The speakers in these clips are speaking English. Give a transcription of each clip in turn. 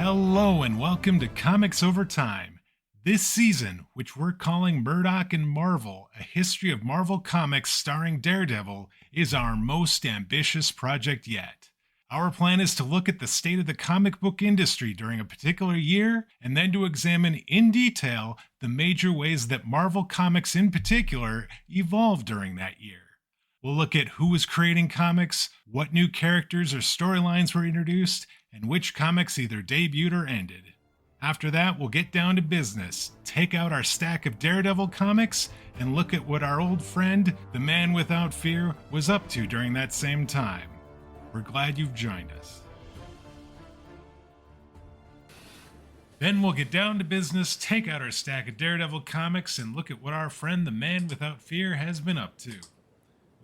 Hello and welcome to Comics Over Time. This season, which we're calling Murdock and Marvel, a history of Marvel Comics starring Daredevil, is our most ambitious project yet. Our plan is to look at the state of the comic book industry during a particular year, and then to examine in detail the major ways that Marvel Comics in particular evolved during that year. We'll look at who was creating comics, what new characters or storylines were introduced, and which comics either debuted or ended. After that, we'll get down to business, take out our stack of Daredevil comics, and look at what our old friend, the Man Without Fear, was up to during that same time. We're glad you've joined us. Then we'll get down to business, take out our stack of Daredevil comics, and look at what our friend, the Man Without Fear, has been up to.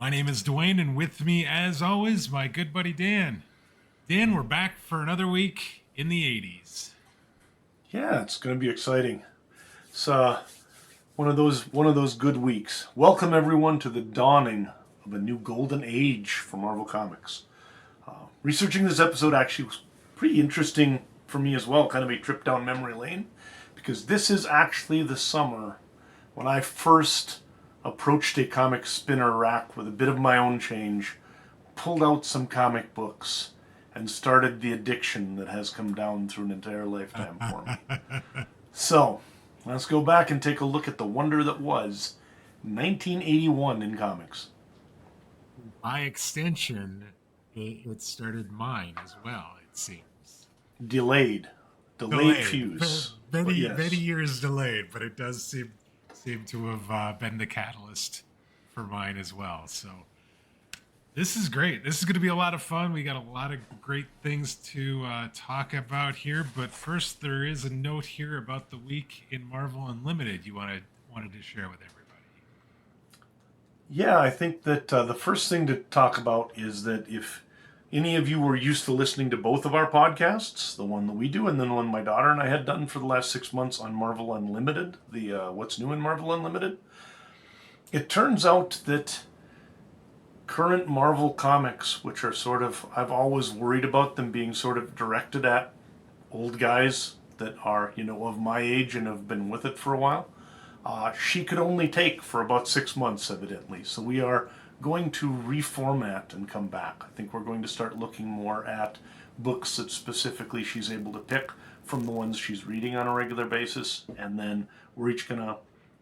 My name is Dwayne, and with me, as always, my good buddy Dan. Dan, we're back for another week in the 80s. Yeah, it's going to be exciting. It's one of those good weeks. Welcome everyone to the dawning of a new golden age for Marvel Comics. Researching this episode actually was pretty interesting for me as well, kind of a trip down memory lane, because this is actually the summer when I first approached a comic spinner rack with a bit of my own change, pulled out some comic books, and started the addiction that has come down through an entire lifetime for me. So, let's go back and take a look at the wonder that was 1981 in comics. By extension, it started mine as well, it seems. Delayed fuse. Many years delayed, but it does seem to have been the catalyst for mine as well. So this is great. This is going to be a lot of fun. We got a lot of great things to talk about here. But first, there is a note here about the week in Marvel Unlimited you wanted to share with everybody. Yeah, I think that the first thing to talk about is that if any of you were used to listening to both of our podcasts, the one that we do and then one my daughter and I had done for the last 6 months on Marvel Unlimited, the What's New in Marvel Unlimited, it turns out that current Marvel comics, which are sort of, I've always worried about them being sort of directed at old guys that are, of my age and have been with it for a while, she could only take for about 6 months, evidently. So we are going to reformat and come back. I think we're going to start looking more at books that specifically she's able to pick from the ones she's reading on a regular basis, and then we're each going to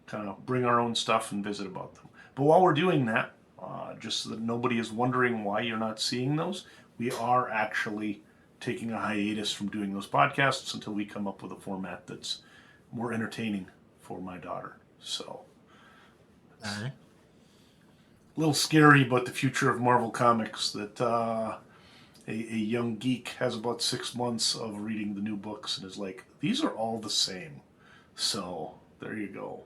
kind of bring our own stuff and visit about them. But while we're doing that, just so that nobody is wondering why you're not seeing those, we are actually taking a hiatus from doing those podcasts until we come up with a format that's more entertaining for my daughter. So, All right. A little scary about the future of Marvel Comics, that a young geek has about 6 months of reading the new books and is like, these are all the same. So there you go.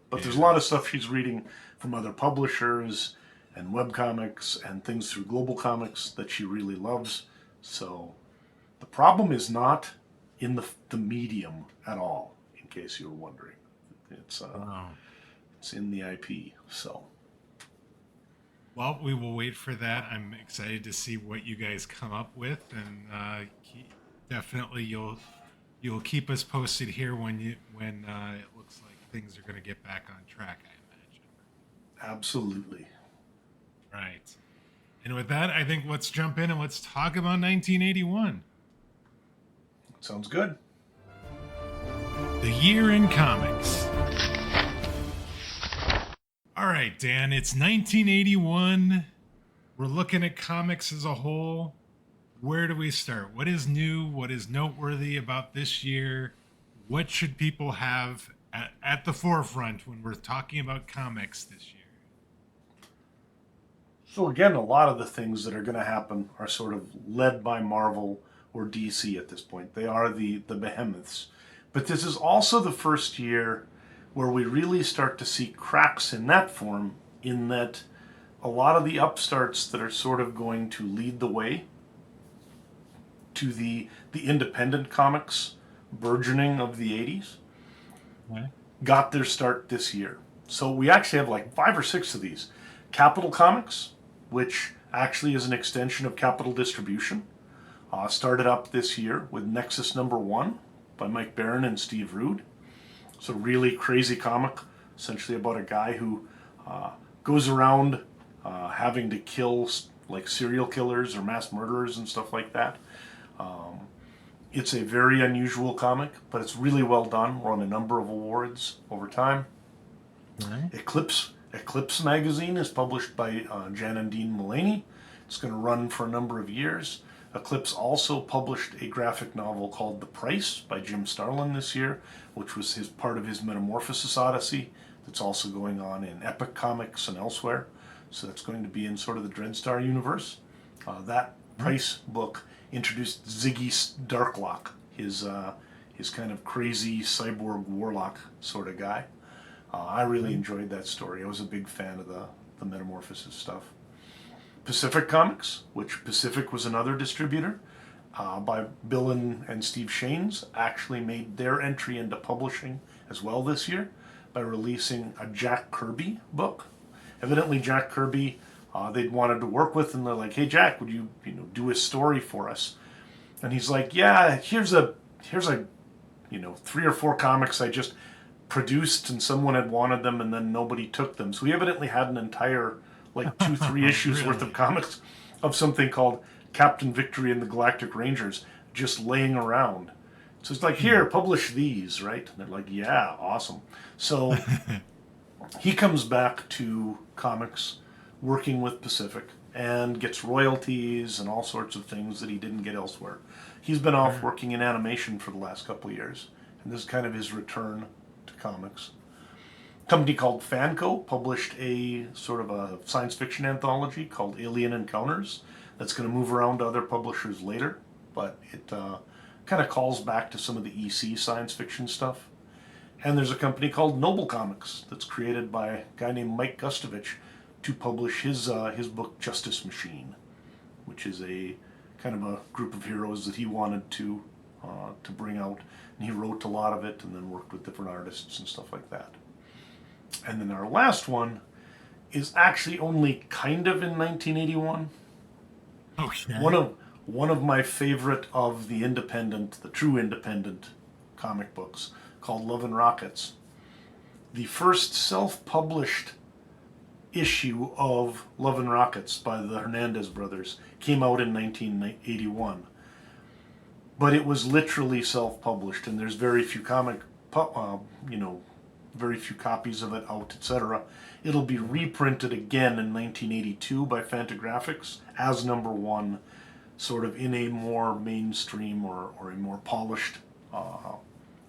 But there's a lot of stuff she's reading from other publishers and webcomics and things through Global Comics that she really loves. So the problem is not in the medium at all, in case you were wondering. It's in the IP. So, well, we will wait for that. I'm excited to see what you guys come up with, and definitely you'll keep us posted here when it looks like things are going to get back on track, I imagine. Absolutely. Right. And with that, I think let's jump in and let's talk about 1981. Sounds good. The year in comics. All right, Dan, it's 1981. We're looking at comics as a whole. Where do we start? What is new? What is noteworthy about this year? What should people have at the forefront when we're talking about comics this year? So again, a lot of the things that are going to happen are sort of led by Marvel or DC at this point. They are the behemoths. But this is also the first year where we really start to see cracks in that form, in that a lot of the upstarts that are sort of going to lead the way to the independent comics burgeoning of the 80s got their start this year. So we actually have like 5 or 6 of these. Capital Comics, which actually is an extension of Capital Distribution. Started up this year with Nexus #1 by Mike Barron and Steve Rude. It's a really crazy comic, essentially about a guy who goes around having to kill like serial killers or mass murderers and stuff like that. It's a very unusual comic, but it's really well done. Won a number of awards over time. Right. Eclipse magazine is published by Jan and Dean Mullaney. It's going to run for a number of years. Eclipse also published a graphic novel called The Price by Jim Starlin this year, which was part of his Metamorphosis Odyssey. That's also going on in Epic Comics and elsewhere. So that's going to be in sort of the Dreadstar universe. That Price book introduced Ziggy Darklock, his kind of crazy cyborg warlock sort of guy. I really enjoyed that story. I was a big fan of the Metamorphosis stuff. Pacific Comics, which Pacific was another distributor by Bill and Steve Shanes, actually made their entry into publishing as well this year by releasing a Jack Kirby book. Evidently Jack Kirby they'd wanted to work with, and they're like, "Hey Jack, would you do a story for us?" And he's like, "Yeah, here's a 3 or 4 comics I just produced and someone had wanted them and then nobody took them." So he evidently had an entire like 2-3 issues Really? worth of comics of something called Captain Victory and the Galactic Rangers just laying around. So it's like, "Here, publish these," right? And they're like, "Yeah, awesome." So he comes back to comics working with Pacific and gets royalties and all sorts of things that he didn't get elsewhere. He's been off working in animation for the last couple of years, and this is kind of his return to comics. A company called Fanco published a sort of a science fiction anthology called Alien Encounters that's going to move around to other publishers later, but it kind of calls back to some of the EC science fiction stuff. And there's a company called Noble Comics that's created by a guy named Mike Gustovich to publish his book Justice Machine, which is a kind of a group of heroes that he wanted to bring out, and he wrote a lot of it and then worked with different artists and stuff like that. And then our last one is actually only kind of in 1981. Okay. One of my favorite of the true independent comic books, called Love and Rockets. The first self-published issue of Love and Rockets by the Hernandez brothers came out in 1981. But it was literally self-published, and there's very few very few copies of it out, etc. It'll be reprinted again in 1982 by Fantagraphics as #1, sort of in a more mainstream or a more polished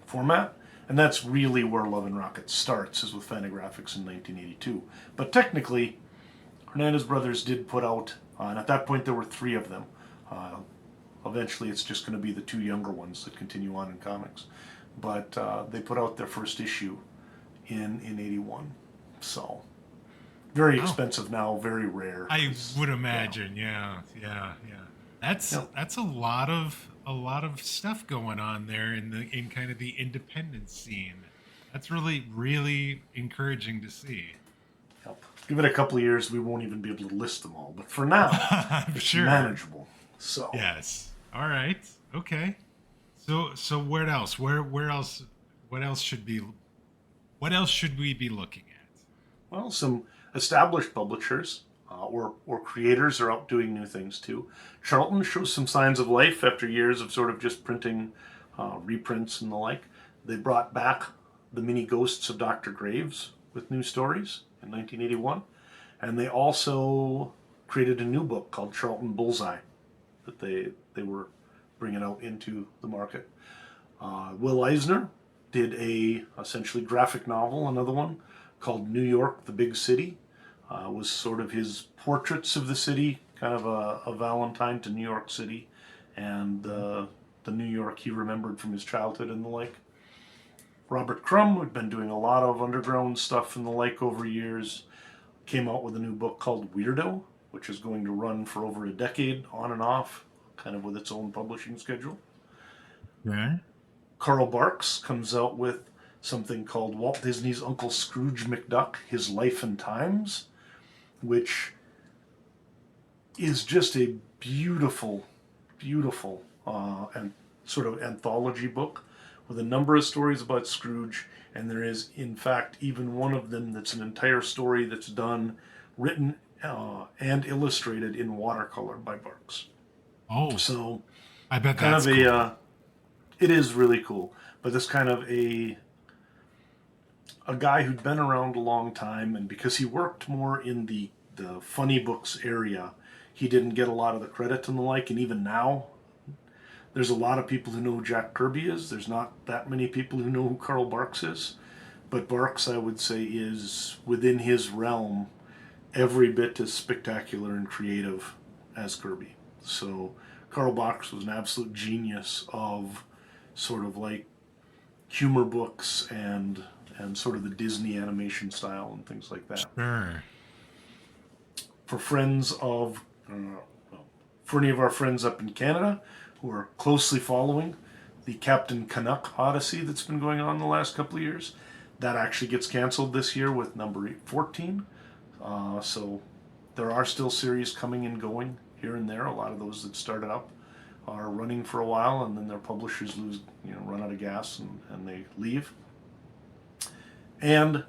format. And that's really where Love and Rockets starts, is with Fantagraphics in 1982. But technically, Hernandez brothers did put out, and at that point there were 3 of them. Eventually it's just going to be the 2 younger ones that continue on in comics. But they put out their first issue in 81. So, very expensive now, very rare. I would imagine, yeah. That's a lot of stuff going on there in kind of the independent scene. That's really, really encouraging to see. Yep. Give it a couple of years, we won't even be able to list them all. But for now, it's manageable. So yes. All right. Okay. So where else? What else should we be looking at? Well, some established publishers or creators are out doing new things too. Charlton shows some signs of life after years of sort of just printing reprints and the like. They brought back the mini ghosts of Dr. Graves with new stories in 1981, and they also created a new book called Charlton Bullseye that they were bringing out into the market. Will Eisner did a essentially graphic novel, another one called New York, the Big City. Was sort of his portraits of the city, kind of a Valentine to New York City, and the New York he remembered from his childhood and the like. Robert Crumb, who'd been doing a lot of underground stuff and the like over years, came out with a new book called Weirdo, which is going to run for over a decade, on and off, kind of with its own publishing schedule. Right. Carl Barks comes out with something called Walt Disney's Uncle Scrooge McDuck, His Life and Times, which is just a beautiful beautiful and sort of anthology book with a number of stories about Scrooge, and there is, in fact, even one of them that's an entire story that's done, written, and illustrated in watercolor by Barks. Oh, So, I bet kind that's of cool. it is really cool. But this kind of a guy who'd been around a long time, and because he worked more in the funny books area, he didn't get a lot of the credit and the like. And even now, there's a lot of people who know who Jack Kirby is. There's not that many people who know who Carl Barks is. But Barks, I would say, is within his realm every bit as spectacular and creative as Kirby. So Carl Barks was an absolute genius of sort of like humor books and sort of the Disney animation style and things like that. Sure. For friends of, for any of our friends up in Canada who are closely following the Captain Canuck Odyssey that's been going on the last couple of years, that actually gets canceled this year with number 14. So there are still series coming and going here and there. A lot of those that started up are running for a while, and then their publishers run out of gas and they leave. And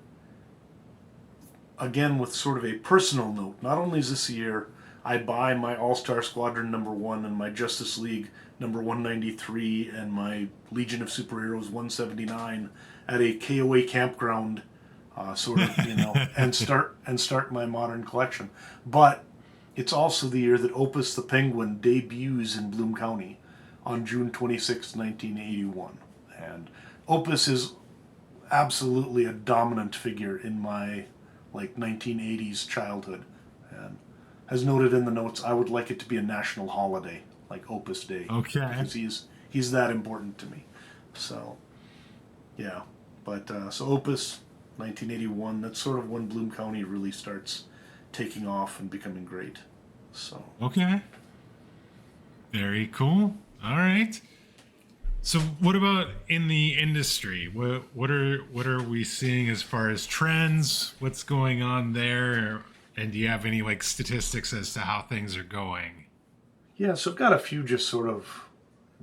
again, with sort of a personal note, not only is this year I buy my All-Star Squadron #1 and my Justice League number 193 and my Legion of Superheroes 179 at a KOA campground, and start my modern collection. But it's also the year that Opus the Penguin debuts in Bloom County on June 26, 1981. And Opus is absolutely a dominant figure in my 1980s childhood. And as noted in the notes, I would like it to be a national holiday, like Opus Day. Okay. Because he's that important to me. So, yeah. But, so Opus, 1981, that's sort of when Bloom County really starts taking off and becoming great. So. Okay. Very cool. All right. So, what about in the industry? What are we seeing as far as trends? What's going on there? And do you have any statistics as to how things are going? Yeah, so I've got a few just sort of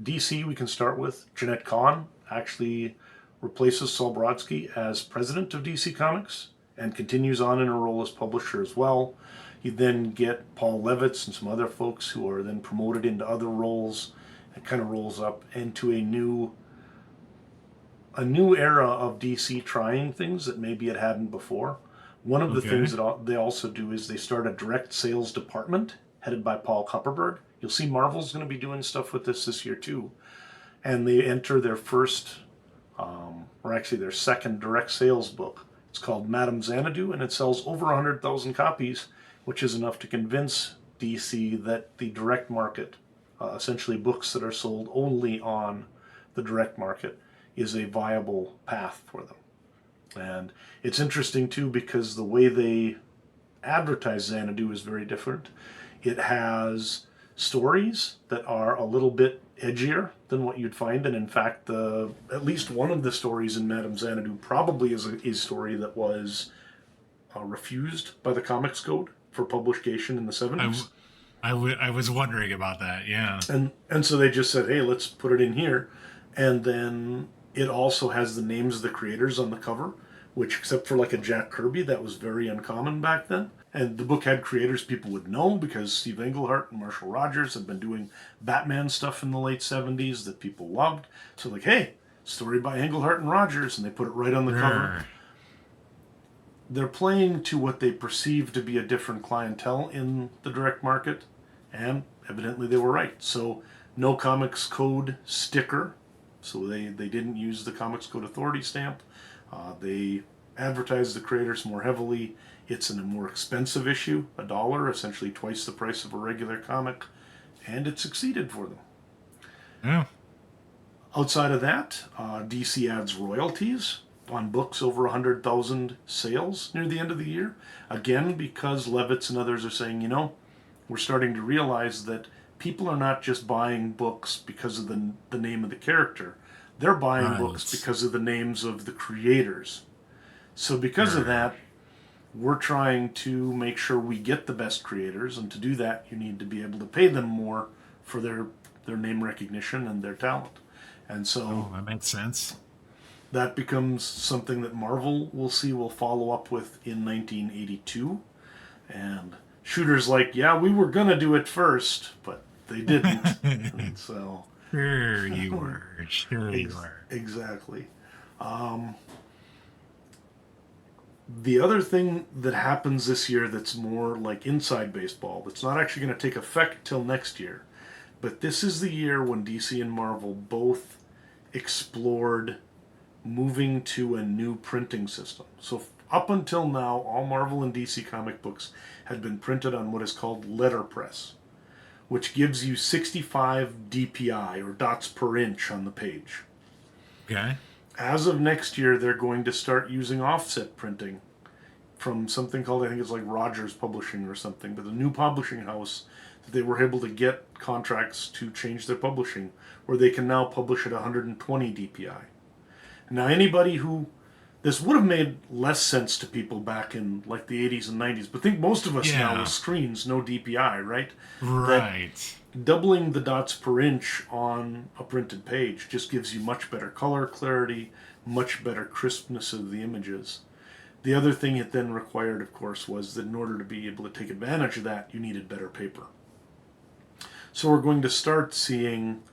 DC we can start with. Jeanette Kahn actually replaces Saul Brodsky as president of DC Comics and continues on in her role as publisher as well. You then get Paul Levitz and some other folks who are then promoted into other roles. It kind of rolls up into a new era of DC trying things that maybe it hadn't before. One of the things that they also do is they start a direct sales department headed by Paul Kupperberg. You'll see Marvel's going to be doing stuff with this year too. And they enter their first, or actually their second direct sales book. It's called Madame Xanadu, and it sells over 100,000 copies, which is enough to convince DC that the direct market, essentially books that are sold only on the direct market, is a viable path for them. And it's interesting too because the way they advertise Xanadu is very different. It has stories that are a little bit edgier than what you'd find, and in fact, at least one of the stories in Madame Xanadu probably is a story that was refused by the Comics Code for publication in the 70s. I was wondering about that, yeah. And so they just said, hey, let's put it in here. And then it also has the names of the creators on the cover, which, except for a Jack Kirby, that was very uncommon back then. And the book had creators people would know because Steve Englehart and Marshall Rogers had been doing Batman stuff in the late 70s that people loved. So hey, story by Englehart and Rogers, and they put it right on the cover. They're playing to what they perceive to be a different clientele in the direct market, and evidently they were right. So no Comics Code sticker, so they didn't use the Comics Code Authority stamp. They advertised the creators more heavily. It's in a more expensive issue, $1, essentially twice the price of a regular comic, and it succeeded for them. Yeah. Outside of that, DC adds royalties on books over 100,000 sales near the end of the year. Again, because Levitz and others are saying, we're starting to realize that people are not just buying books because of the name of the character. They're buying books because of the names of the creators. So because of that, we're trying to make sure we get the best creators, and to do that, you need to be able to pay them more for their their name recognition and their talent. And so that makes sense. that becomes something that Marvel will follow up with in 1982. And Shooter's like, yeah, we were going to do it first, but they didn't. And so Sure you were. Sure you were. Exactly. The other thing that happens this year that's more like inside baseball, that's not actually going to take effect till next year, but this is the year when DC and Marvel both explored moving to a new printing system. So up until now, all Marvel and DC comic books had been printed on what is called letterpress, which gives you 65 DPI, or dots per inch, on the page. Okay. As of next year, they're going to start using offset printing from something called, I think it's like Rogers Publishing or something, but the new publishing house that they were able to get contracts to change their publishing, where they can now publish at 120 DPI. Now, anybody who... This would have made less sense to people back in like the 80s and 90s, but think most of us now with screens, no DPI, right? Right. That doubling the dots per inch on a printed page just gives you much better color clarity, much better crispness of the images. The other thing it then required, of course, was that in order to be able to take advantage of that, you needed better paper. So we're going to start seeing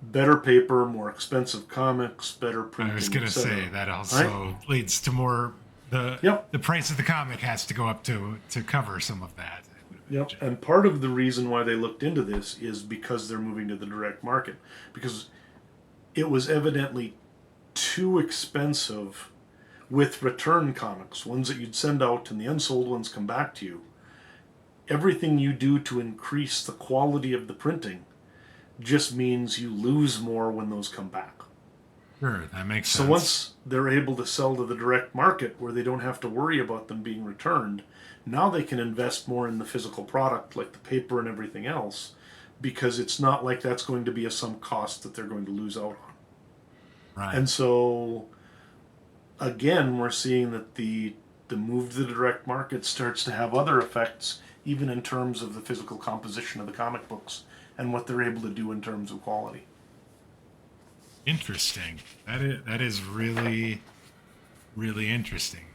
better paper, more expensive comics, better printing. I was going to say that also leads to more. The price of the comic has to go up to cover some of that. Yep. And part of the reason why they looked into this is because they're moving to the direct market, because it was evidently too expensive with return comics, ones that you'd send out and the unsold ones come back to you. Everything you do to increase the quality of the printing just means you lose more when those come back. Sure, that makes sense. So once they're able to sell to the direct market where they don't have to worry about them being returned, now they can invest more in the physical product, like the paper and everything else, because it's not like that's going to be a sunk cost that they're going to lose out on. Right. And so, again, we're seeing that the move to the direct market starts to have other effects, even in terms of the physical composition of the comic books and what they're able to do in terms of quality. Interesting. That is really, really interesting.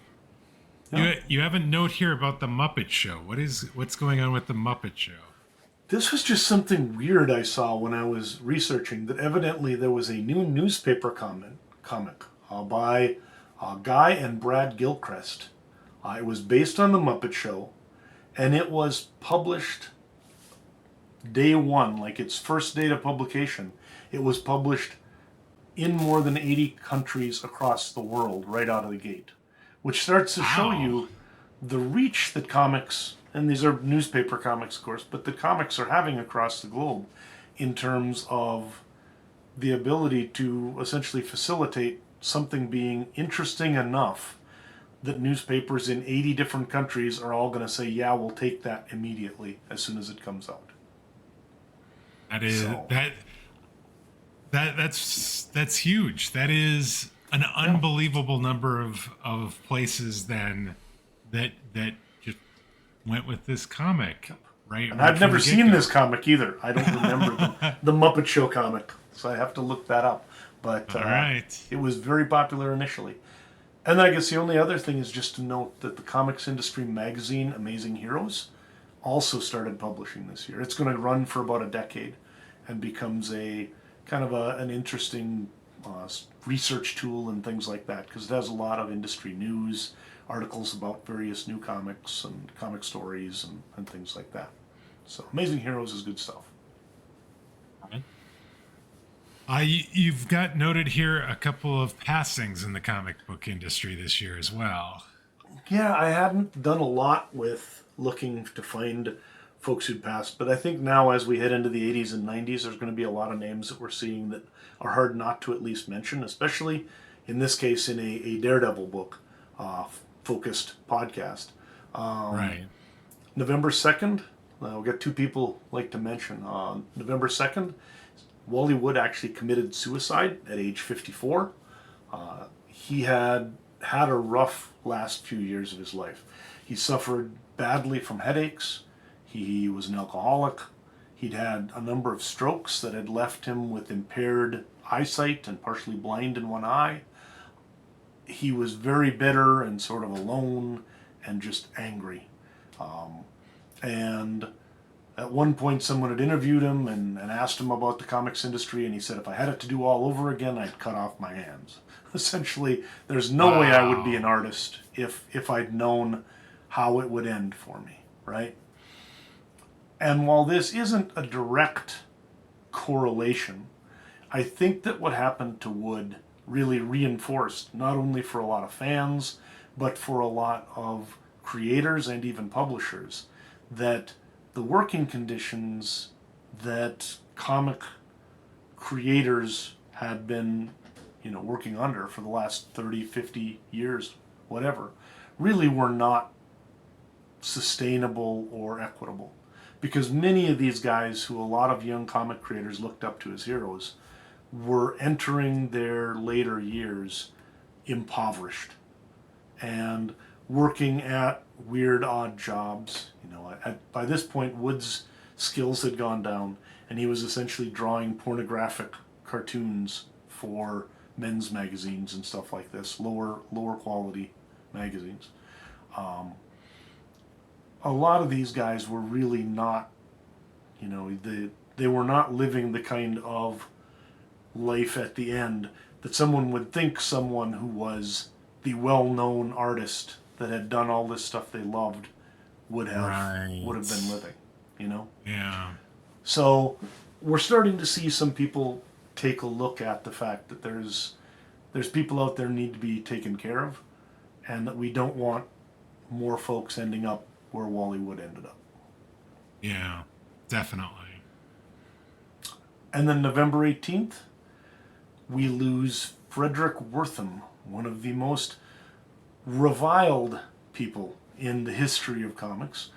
Yeah. You have a note here about the Muppet Show. What's going on with the Muppet Show? This was just something weird I saw when I was researching, that evidently there was a new newspaper comic by Guy and Brad Gilchrist. It was based on the Muppet Show, and it was published day one, like its first date of publication. It was published in more than 80 countries across the world right out of the gate, which starts to show you the reach that comics, and these are newspaper comics, of course, but the comics are having across the globe in terms of the ability to essentially facilitate something being interesting enough that newspapers in 80 different countries are all going to say, yeah, we'll take that immediately as soon as it comes out. That is that's huge. That is an unbelievable number of places then that just went with this comic, right? And I've never seen this comic either. I don't remember the Muppet Show comic, so I have to look that up. But it was very popular initially. And I guess the only other thing is just to note that the comics industry magazine Amazing Heroes also started publishing this year. It's going to run for about a decade and becomes a kind of an interesting research tool and things like that, because it has a lot of industry news, articles about various new comics and comic stories and things like that. So Amazing Heroes is good stuff. You've got noted here a couple of passings in the comic book industry this year as well. Yeah, I hadn't done a lot with looking to find folks who'd passed, but I think now as we head into the 80s and 90s, there's going to be a lot of names that we're seeing that are hard not to at least mention, especially in this case in a Daredevil book focused podcast. Right. November 2nd, we've got two people like to mention. November 2nd, Wally Wood actually committed suicide at age 54. He had a rough last few years of his life. He suffered badly from headaches. He was an alcoholic. He'd had a number of strokes that had left him with impaired eyesight and partially blind in one eye. He was very bitter and sort of alone and just angry. And at one point, someone had interviewed him and asked him about the comics industry, and he said, if I had it to do all over again, I'd cut off my hands. Essentially, there's no way I would be an artist if I'd known how it would end for me, right? And while this isn't a direct correlation, I think that what happened to Wood really reinforced, not only for a lot of fans, but for a lot of creators and even publishers, that the working conditions that comic creators had been, working under for the last 30, 50 years, whatever, really were not sustainable or equitable. Because many of these guys who a lot of young comic creators looked up to as heroes were entering their later years impoverished and working at weird, odd jobs. By this point, Wood's skills had gone down, and he was essentially drawing pornographic cartoons for men's magazines and stuff like this, lower quality magazines. A lot of these guys were really not, they were not living the kind of life at the end that someone would think someone who was the well-known artist that had done all this stuff they loved would have been living, Yeah. So we're starting to see some people take a look at the fact that there's people out there who need to be taken care of, and that we don't want more folks ending up where Wally Wood ended up. Yeah, definitely. And then November 18th, we lose Fredric Wertham, one of the most reviled people in the history of comics.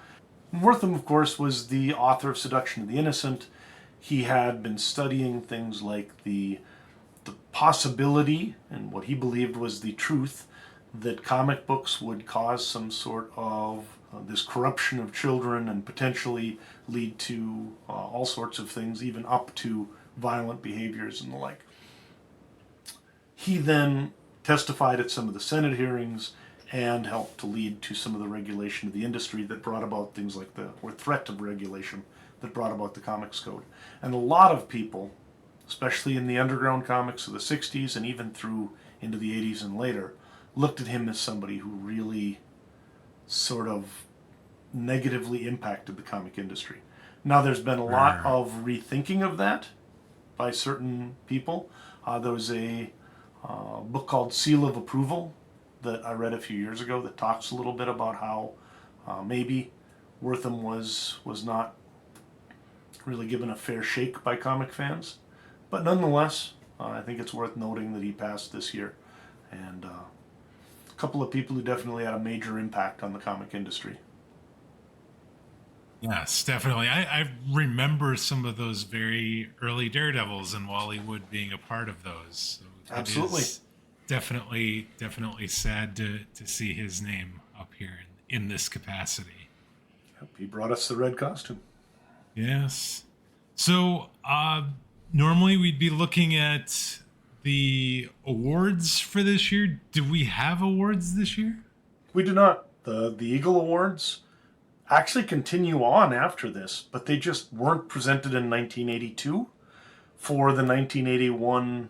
Wertham, of course, was the author of Seduction of the Innocent. He had been studying things like the possibility, and what he believed was the truth, that comic books would cause some sort of this corruption of children and potentially lead to all sorts of things, even up to violent behaviors and the like. He then testified at some of the Senate hearings and helped to lead to some of the regulation of the industry that brought about things like or threat of regulation that brought about the Comics Code. And a lot of people, especially in the underground comics of the 60s and even through into the 80s and later, looked at him as somebody who really sort of negatively impacted the comic industry. Now, there's been a lot of rethinking of that by certain people. There was a book called Seal of Approval that I read a few years ago that talks a little bit about how maybe Wertham was not really given a fair shake by comic fans. But nonetheless, I think it's worth noting that he passed this year. And a couple of people who definitely had a major impact on the comic industry. Yes, definitely. I remember some of those very early Daredevils and Wally Wood being a part of those. So Absolutely. It is definitely sad to see his name up here in this capacity. Yep, he brought us the red costume. Yes. So normally we'd be looking at the awards for this year. Do we have awards this year? We do not. The Eagle Awards actually continue on after this, but they just weren't presented in 1982 for the 1981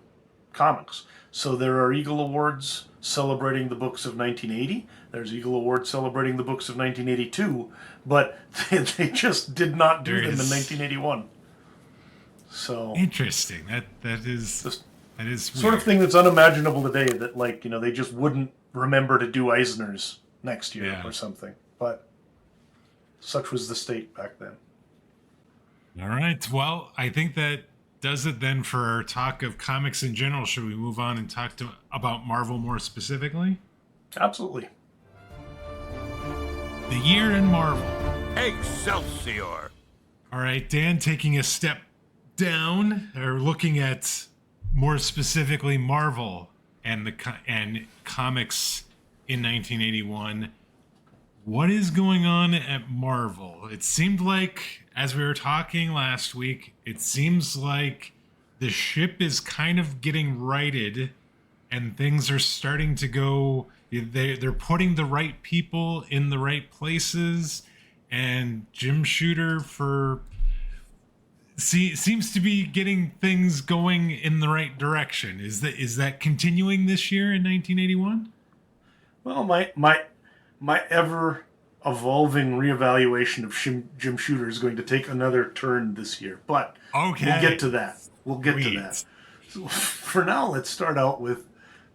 comics. So there are Eagle Awards celebrating the books of 1980. There's Eagle Awards celebrating the books of 1982, but they just did not do them in 1981. So interesting. That is weird. Sort of thing that's unimaginable today. That they just wouldn't remember to do Eisner's next year or something. But such was the state back then. All right. Well, I think that does it then for our talk of comics in general. Should we move on and talk about Marvel more specifically? Absolutely. The year in Marvel. Excelsior! All right, Dan, taking a step down, or looking at more specifically Marvel and comics in 1981. What is going on at Marvel? It seemed like as we were talking last week, it seems like the ship is kind of getting righted and things are starting to go. They're putting the right people in the right places, and Jim Shooter seems to be getting things going in the right direction. Is that continuing this year in 1981? Well, my ever evolving reevaluation of Jim Shooter is going to take another turn this year, but Okay, we'll get to that. We'll get to sweet. that. So for now, let's start out with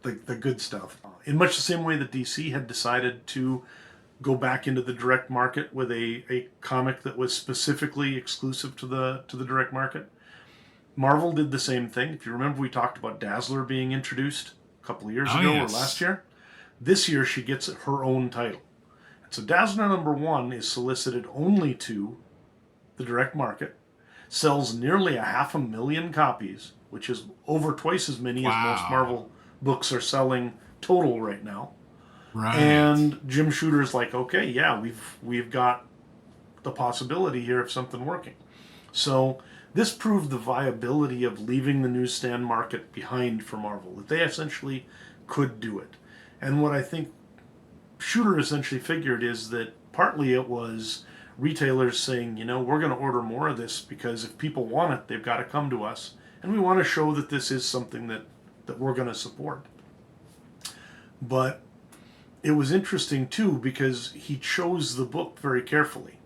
the good stuff. In much the same way that DC had decided to go back into the direct market with a comic that was specifically exclusive to the direct market, Marvel did the same thing. If you remember, we talked about Dazzler being introduced a couple of years ago Yes. or last year. This year, she gets her own title. So Dazzler #1 is solicited only to the direct market, sells nearly 500,000 copies, which is over twice as many as most Marvel books are selling total right now. Right. And Jim Shooter's like, okay, yeah, we've got the possibility here of something working. So this proved the viability of leaving the newsstand market behind for Marvel, that they essentially could do it. And what I think Shooter essentially figured is that partly it was retailers saying, we're going to order more of this because if people want it, they've got to come to us. And we want to show that this is something that we're going to support. But it was interesting, too, because he chose the book very carefully.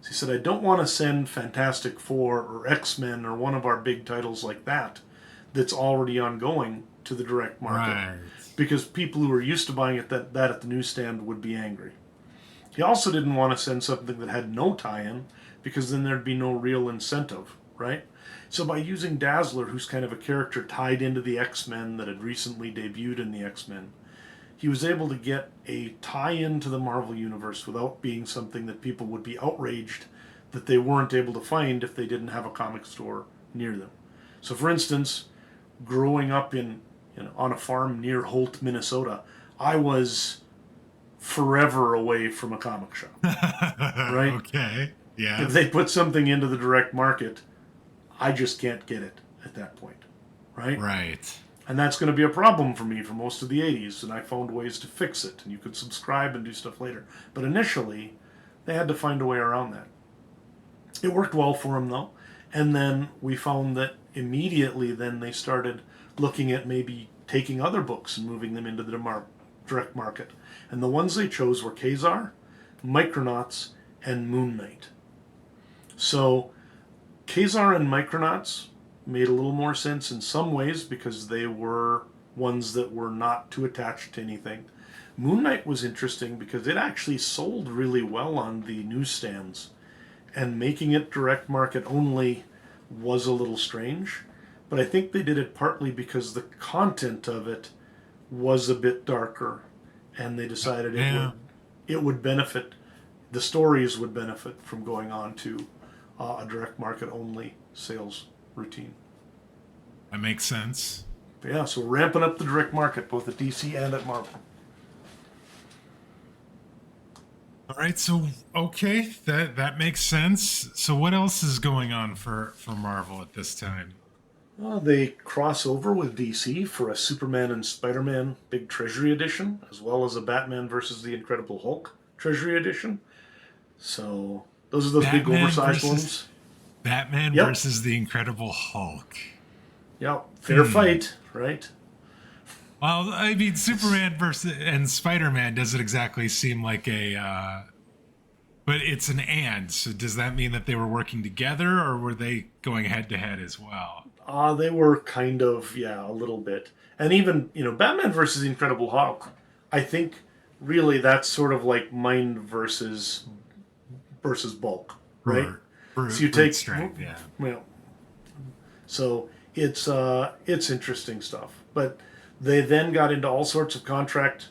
So he said, I don't want to send Fantastic Four or X-Men or one of our big titles like that's already ongoing to the direct market. Right. Because people who are used to buying it that at the newsstand would be angry. He also didn't want to send something that had no tie-in, because then there'd be no real incentive, right? So by using Dazzler, who's kind of a character tied into the X-Men that had recently debuted in the X-Men, he was able to get a tie-in to the Marvel Universe without being something that people would be outraged that they weren't able to find if they didn't have a comic store near them. So for instance, growing up on a farm near Holt, Minnesota, I was forever away from a comic shop. Right? Okay. Yeah. If they put something into the direct market, I just can't get it at that point. Right? Right. And that's going to be a problem for me for most of the 80s, and I found ways to fix it, and you could subscribe and do stuff later. But initially, they had to find a way around that. It worked well for them, though. And then we found that immediately then they started looking at maybe taking other books and moving them into the direct market. And the ones they chose were Kazar, Micronauts, and Moon Knight. So Kazar and Micronauts made a little more sense in some ways because they were ones that were not too attached to anything. Moon Knight was interesting because it actually sold really well on the newsstands, and making it direct market only was a little strange. But I think they did it partly because the content of it was a bit darker, and they decided it would benefit, the stories would benefit from going on to a direct market only sales routine. That makes sense. But yeah, so ramping up the direct market both at DC and at Marvel. All right, so okay, that makes sense. So what else is going on for Marvel at this time? They cross over with DC for a Superman and Spider-Man Big Treasury Edition, as well as a Batman versus the Incredible Hulk Treasury Edition. So those are those big oversized ones. Batman versus the Incredible Hulk. Yep, fair fight, right? Well, I mean, Superman versus and Spider-Man doesn't exactly seem like a... but it's an and, so does that mean that they were working together, or were they going head-to-head as well? They were kind of, a little bit. And even, Batman versus the Incredible Hulk, I think, really that's sort of like Mind versus Bulk, right? So you take strength, yeah. Well, so it's interesting stuff. But they then got into all sorts of contract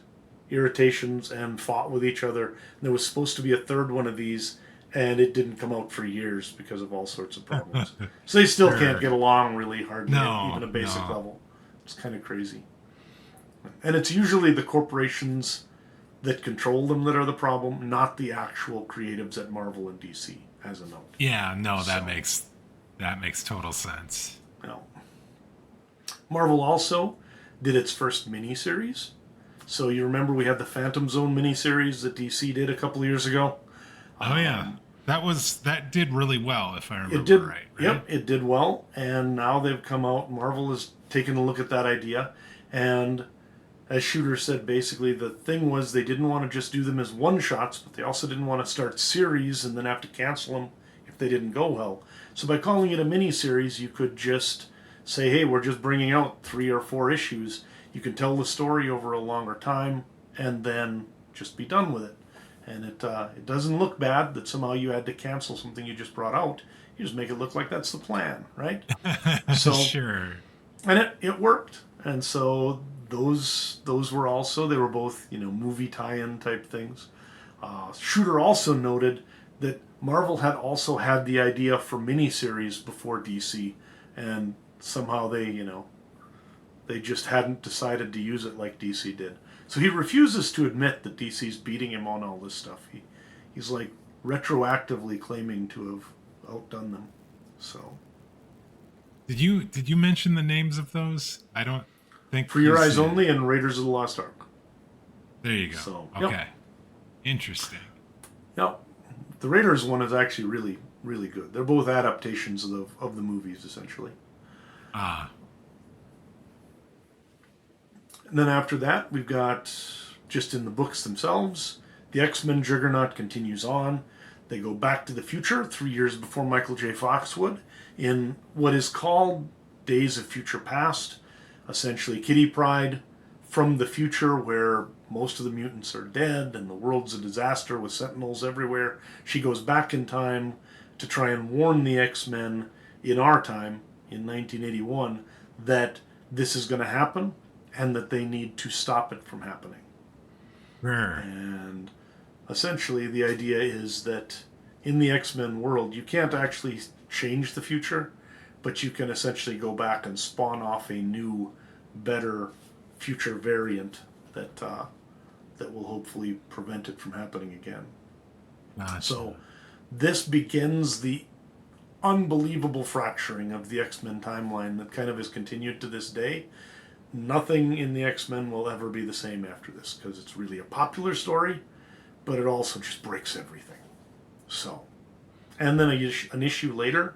irritations and fought with each other. And there was supposed to be a third one of these, and it didn't come out for years because of all sorts of problems. So they still can't get along really hardly at even a basic level. It's kind of crazy. And it's usually the corporations that control them that are the problem, not the actual creatives at Marvel and DC. as a note. Yeah, no, So, that makes total sense. you know. Marvel also did its first miniseries. So you remember we had the Phantom Zone miniseries that DC did a couple of years ago. Oh yeah, that did really well, if I It remember did. right. Yep, it did well, and now they've come out. Marvel has taken a look at that idea, and as Shooter said, basically the thing was they didn't want to just do them as one shots, but they also didn't want to start series and then have to cancel them if they didn't go well. So by calling it a mini series, you could just say, hey, we're just bringing out 3 or 4 issues. You can tell the story over a longer time and then just be done with it. And it doesn't look bad that somehow you had to cancel something you just brought out. You just make it look like that's the plan, right? So Sure. and it worked. And so those were also, they were both, movie tie-in type things. Shooter also noted that Marvel had also had the idea for miniseries before DC, and somehow they just hadn't decided to use it like DC did. So he refuses to admit that DC's beating him on all this stuff. He's like retroactively claiming to have outdone them. So Did you mention the names of those? I don't think For Your you Eyes did. Only and Raiders of the Lost Ark. There you go. So, Okay. yep. Interesting. Yep. The Raiders one is actually really, really good. They're both adaptations of the movies, essentially. Ah. And then after that, we've got, just in the books themselves, the X-Men Juggernaut continues on. They go back to the future, 3 years before Michael J. Fox would, in what is called Days of Future Past. Essentially, Kitty Pryde from the future, where most of the mutants are dead and the world's a disaster with sentinels everywhere. She goes back in time to try and warn the X-Men in our time, in 1981, that this is going to happen and that they need to stop it from happening. Sure. And essentially, the idea is that in the X-Men world, you can't actually change the future, but you can essentially go back and spawn off a new, better future variant that will hopefully prevent it from happening again. Gotcha. So this begins the unbelievable fracturing of the X-Men timeline that kind of has continued to this day. Nothing in the X-Men will ever be the same after this, because it's really a popular story, but it also just breaks everything. So, and then an issue later,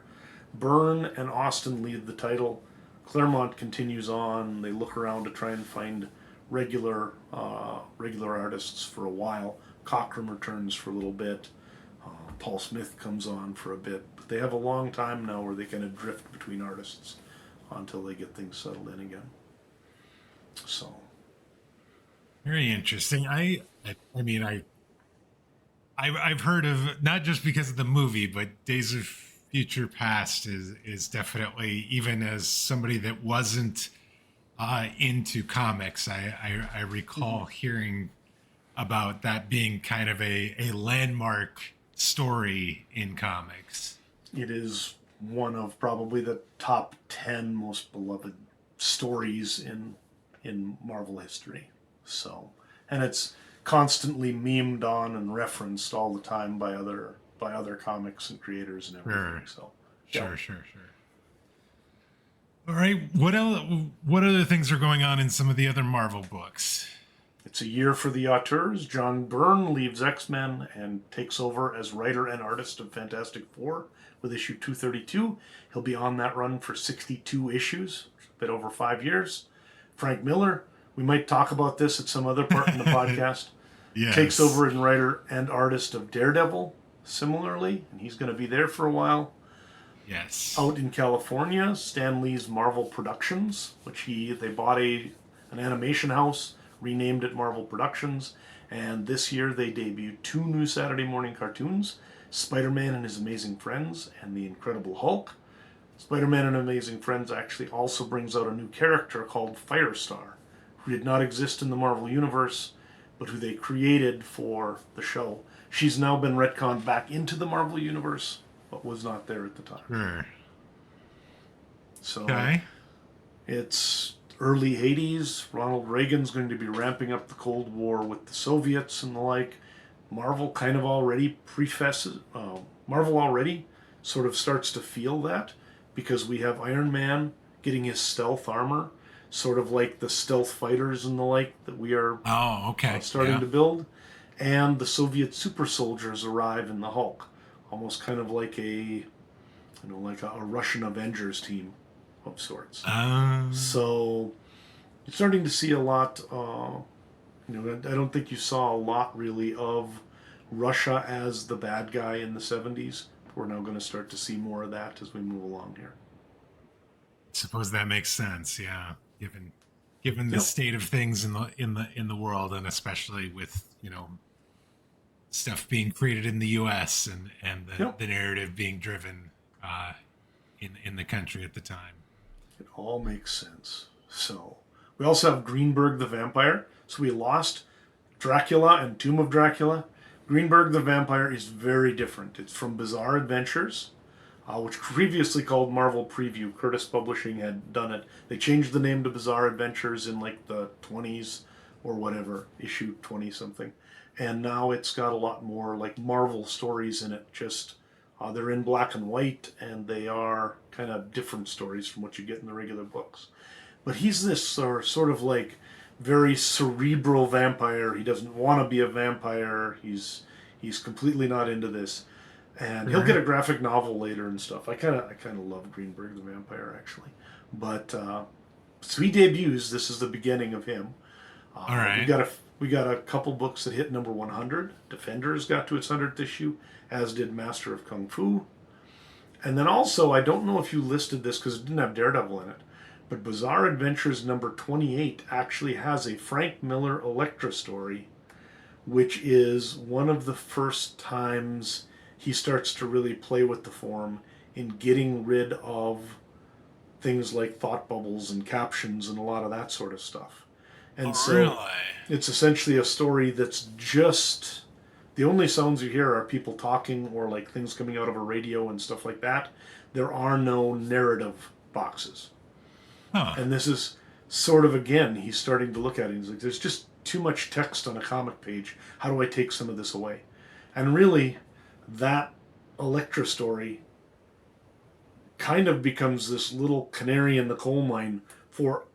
Byrne and Austin lead the title. Claremont continues on. They look around to try and find regular artists for a while. Cockrum returns for a little bit. Paul Smith comes on for a bit. But they have a long time now where they kind of drift between artists until they get things settled in again. So Very interesting. I've heard of, not just because of the movie, but Days of Future Past is definitely, even as somebody that wasn't into comics, I recall hearing about that being kind of a landmark story in comics. it is one of probably the top 10 most beloved stories in Marvel history. So, and it's constantly memed on and referenced all the time by other comics and creators and everything. Sure. So, Sure. All right. What other things are going on in some of the other Marvel books? it's a year for the auteurs. John Byrne leaves X-Men and takes over as writer and artist of Fantastic Four with issue 232. He'll be on that run for 62 issues, a bit over 5 years. Frank Miller, we might talk about this at some other part in the podcast, Yes. takes over as writer and artist of Daredevil similarly, and he's going to be there for a while. Yes. Out in California, Stan Lee's Marvel Productions, which they bought an animation house, renamed it Marvel Productions, and this year they debuted 2 new Saturday morning cartoons, Spider-Man and His Amazing Friends and The Incredible Hulk. Spider-Man and Amazing Friends actually also brings out a new character called Firestar, who did not exist in the Marvel Universe, but who they created for the show. She's now been retconned back into the Marvel Universe, but was not there at the time. Sure. So Okay. it's early 80s. Ronald Reagan's going to be ramping up the Cold War with the Soviets and the like. Marvel kind of already Marvel already sort of starts to feel that because we have Iron Man getting his stealth armor, sort of like the stealth fighters and the like that we are starting to build. And the Soviet super soldiers arrive in the Hulk, almost kind of like a Russian Avengers team of sorts. So you're starting to see a lot. I don't think you saw a lot really of Russia as the bad guy in the 70s. We're now going to start to see more of that as we move along here. Suppose that makes sense, yeah. Given the state of things in the world, and especially with stuff being created in the U.S. and the narrative being driven in the country at the time. It all makes sense. So we also have Greenberg the Vampire. So we lost Dracula and Tomb of Dracula. Greenberg the Vampire is very different. It's from Bizarre Adventures, which previously called Marvel Preview. Curtis Publishing had done it. They changed the name to Bizarre Adventures in like the 20s or whatever, issue 20-something. And now it's got a lot more like Marvel stories in it. Just they're in black and white, and they are kind of different stories from what you get in the regular books. But he's this sort of like very cerebral vampire. He doesn't want to be a vampire. He's completely not into this, and he'll get a graphic novel later and stuff. I kind of love Greenberg the Vampire actually, but so he debuts. This is the beginning of him. All right. We got a couple books that hit number 100. Defenders got to its 100th issue, as did Master of Kung Fu. And then also, I don't know if you listed this because it didn't have Daredevil in it, but Bizarre Adventures number 28 actually has a Frank Miller Elektra story, which is one of the first times he starts to really play with the form in getting rid of things like thought bubbles and captions and a lot of that sort of stuff. And it's essentially a story that's just the only sounds you hear are people talking or like things coming out of a radio and stuff like that. There are no narrative boxes. And this is sort of, again, he's starting to look at it. He's like, there's just too much text on a comic page. How do I take some of this away? And really, that Elektra story kind of becomes this little canary in the coal mine for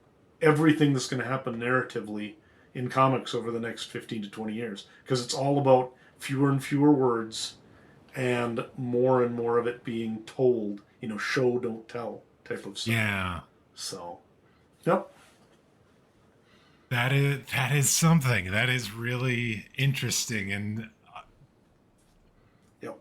everything that's going to happen narratively in comics over the next 15 to 20 years. Because it's all about fewer and fewer words and more of it being told, show, don't tell type of stuff. Yeah. So, yep. That is something. That is really interesting. And yep.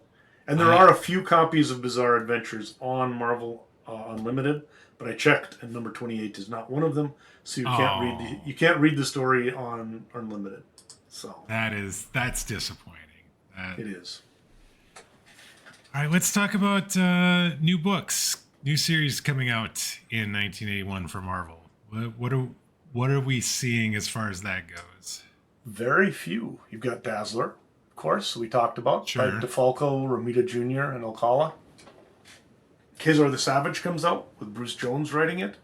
And there are a few copies of Bizarre Adventures on Marvel Unlimited, but I checked, and number 28 is not one of them. So you can't read the story on Unlimited. So that's disappointing. It is. All right, let's talk about new books, new series coming out in 1981 for Marvel. What are we seeing as far as that goes? Very few. You've got Dazzler, of course, we talked about. Sure. By DeFalco, Romita Jr., and Alcala. Kazar the Savage comes out with Bruce Jones writing it.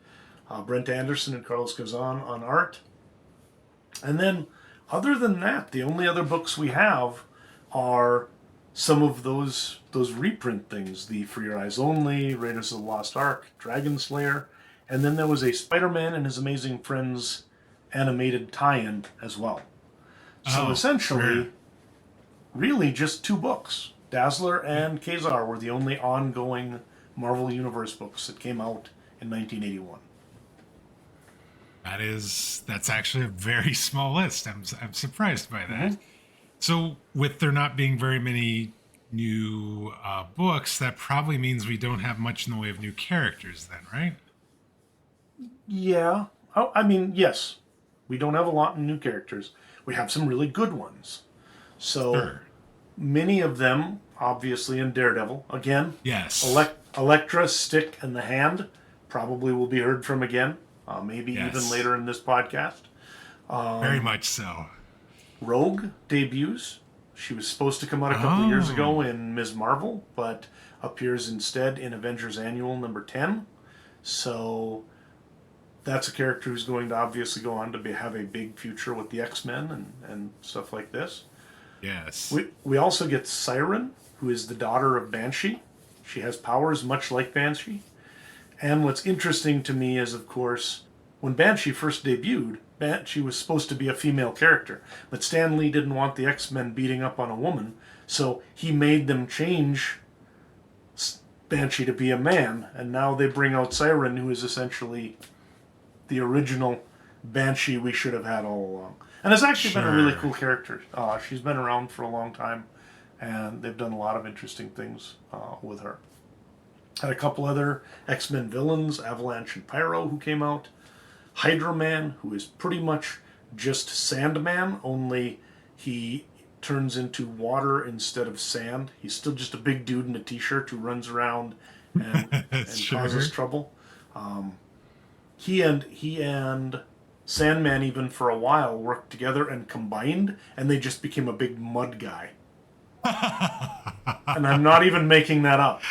Brent Anderson and Carlos Gazan on art. And then, other than that, the only other books we have are some of those reprint things. The For Your Eyes Only, Raiders of the Lost Ark, Dragon Slayer, and then there was a Spider-Man and His Amazing Friends animated tie-in as well. So essentially, really just two books. Dazzler and Kazar were the only ongoing Marvel Universe books that came out in 1981. That's actually a very small list. I'm surprised by that. Mm-hmm. So with there not being very many new books, that probably means we don't have much in the way of new characters then, right? Yeah. I mean, yes. We don't have a lot in new characters. We have some really good ones. So many of them, obviously, in Daredevil. Again, yes. Elektra, Stick, and the Hand probably will be heard from again. Maybe even later in this podcast. Very much so. Rogue debuts. She was supposed to come out a couple of years ago in Ms. Marvel, but appears instead in Avengers Annual number 10. So that's a character who's going to obviously go on to have a big future with the X-Men and stuff like this. Yes. We also get Siren, who is the daughter of Banshee. She has powers much like Banshee. And what's interesting to me is, of course, when Banshee first debuted, Banshee was supposed to be a female character. But Stan Lee didn't want the X-Men beating up on a woman, so he made them change Banshee to be a man. And now they bring out Siren, who is essentially the original Banshee we should have had all along. And has actually been a really cool character. She's been around for a long time, and they've done a lot of interesting things with her. Had a couple other X-Men villains, Avalanche and Pyro, who came out. Hydro Man, who is pretty much just Sandman, only he turns into water instead of sand. He's still just a big dude in a t-shirt who runs around and causes trouble. He and Sandman, even for a while, worked together and combined, and they just became a big mud guy. And I'm not even making that up.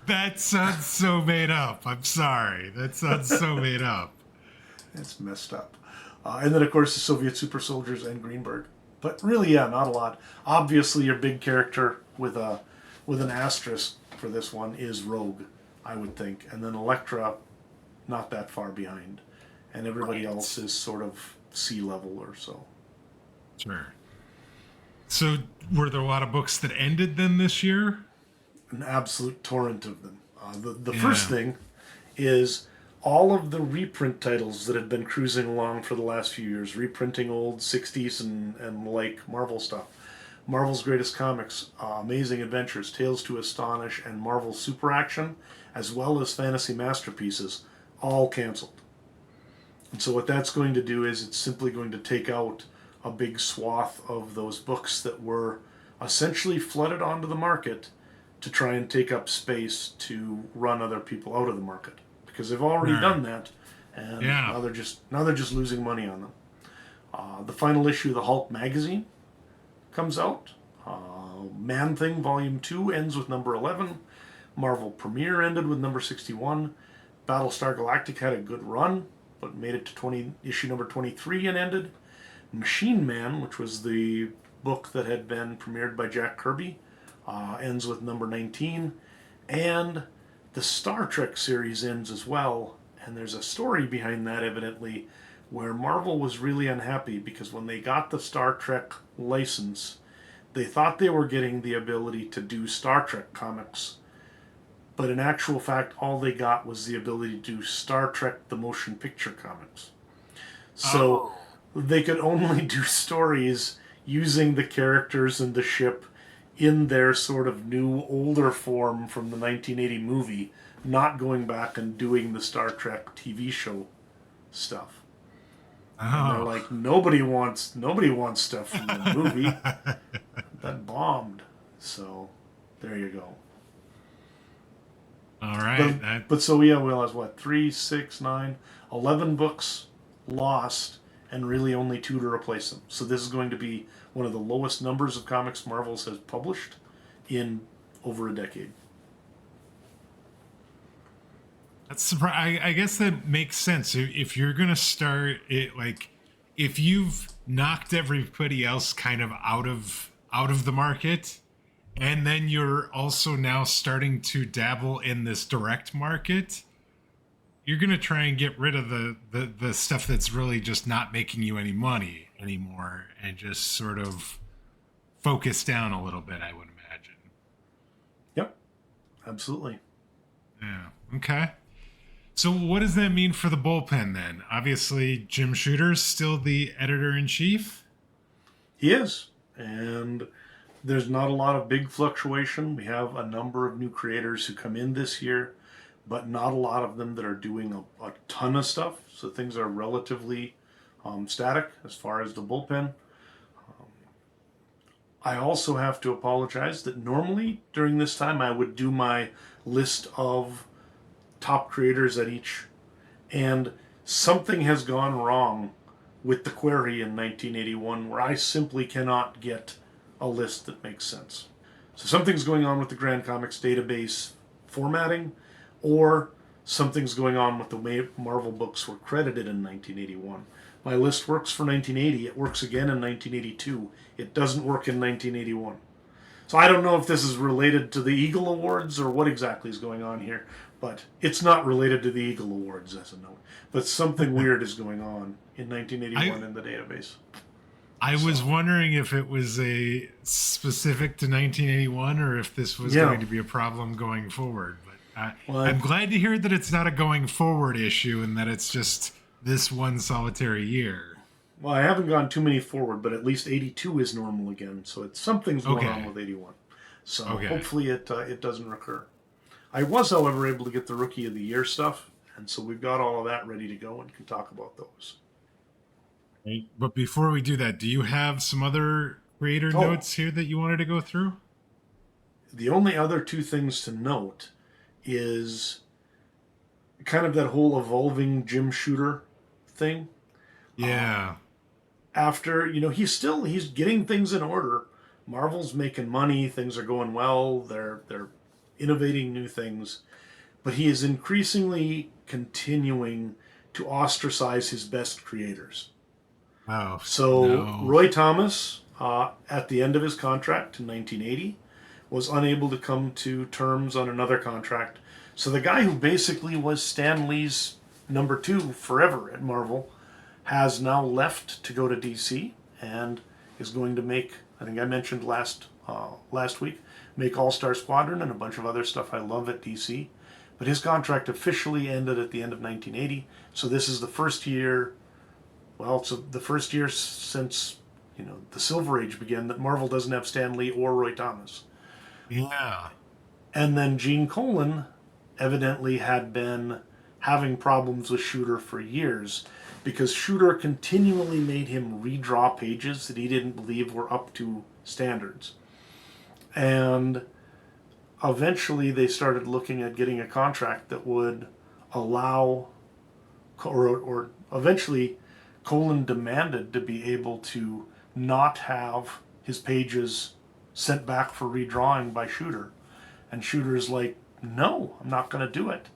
That sounds so made up. I'm sorry. That sounds so made up. It's messed up. And then, of course, the Soviet super soldiers and Greenberg. But really, yeah, not a lot. Obviously, your big character with an asterisk for this one is Rogue, I would think. And then Elektra, not that far behind. And everybody else is sort of sea level or so. Sure. So, were there a lot of books that ended then this year? An absolute torrent of them. The first thing is all of the reprint titles that have been cruising along for the last few years, reprinting old 60s and like Marvel stuff. Marvel's Greatest Comics, Amazing Adventures, Tales to Astonish, and Marvel Super Action, as well as Fantasy Masterpieces, all canceled. And so what that's going to do is it's simply going to take out a big swath of those books that were essentially flooded onto the market to try and take up space to run other people out of the market. Because they've already done that, and now they're just losing money on them. The final issue of the Hulk magazine comes out. Man-Thing Volume 2 ends with number 11. Marvel Premiere ended with number 61. Battlestar Galactica had a good run, but made it to issue number 23 and ended. Machine Man, which was the book that had been premiered by Jack Kirby, ends with number 19. And the Star Trek series ends as well, and there's a story behind that, evidently, where Marvel was really unhappy because when they got the Star Trek license, they thought they were getting the ability to do Star Trek comics, but in actual fact, all they got was the ability to do Star Trek the Motion Picture comics. So they could only do stories using the characters and the ship in their sort of new, older form from the 1980 movie, not going back and doing the Star Trek TV show stuff. And they're like, nobody wants stuff from the movie. That bombed. So, there you go. All right. But so, yeah, we'll have, 3, 6, 9, 11 books lost, and really only 2 to replace them. So this is going to be one of the lowest numbers of comics Marvel has published in over a decade. That's surprising. I guess that makes sense. If you're going to start it, like, if you've knocked everybody else kind of out of the market, and then you're also now starting to dabble in this direct market, you're going to try and get rid of the stuff that's really just not making you any money anymore and just sort of focus down a little bit, I would imagine. Yep, absolutely. Yeah, okay. So what does that mean for the Bullpen then? Obviously, Jim Shooter's still the editor-in-chief? He is, and there's not a lot of big fluctuation. We have a number of new creators who come in this year, but not a lot of them that are doing a ton of stuff. So things are relatively static as far as the Bullpen. I also have to apologize that normally during this time I would do my list of top creators at each, and something has gone wrong with the query in 1981 where I simply cannot get a list that makes sense. So something's going on with the Grand Comics database formatting, or something's going on with the way Marvel books were credited in 1981. My list works for 1980. It works again in 1982. It doesn't work in 1981. So I don't know if this is related to the Eagle Awards or what exactly is going on here, but it's not related to the Eagle Awards as a note. But something weird is going on in 1981 in the database. I was wondering if it was a specific to 1981 or if this was going to be a problem going forward. But I'm glad to hear that it's not a going forward issue and that it's just this one solitary year. Well, I haven't gone too many forward, but at least 82 is normal again. So something's going on with 81. So hopefully it doesn't recur. I was, however, able to get the Rookie of the Year stuff, and so we've got all of that ready to go and can talk about those. But before we do that, do you have some other creator notes here that you wanted to go through? The only other two things to note is kind of that whole evolving Jim Shooter thing. Yeah. After, he's getting things in order. Marvel's making money, things are going well, they're innovating new things, but he is increasingly continuing to ostracize his best creators. Oh, so Roy Thomas, at the end of his contract in 1980, was unable to come to terms on another contract. So the guy who basically was Stan Lee's number 2 forever at Marvel has now left to go to DC and is going to make, I think I mentioned last week, make All-Star Squadron and a bunch of other stuff I love at DC. But his contract officially ended at the end of 1980. So this is the first year, it's the first year since, the Silver Age began that Marvel doesn't have Stan Lee or Roy Thomas. Yeah. And then Gene Colan evidently had been having problems with Shooter for years because Shooter continually made him redraw pages that he didn't believe were up to standards. And eventually they started looking at getting a contract that would allow, or eventually Colan demanded to be able to not have his pages sent back for redrawing by Shooter. And Shooter's like, no, I'm not going to do it.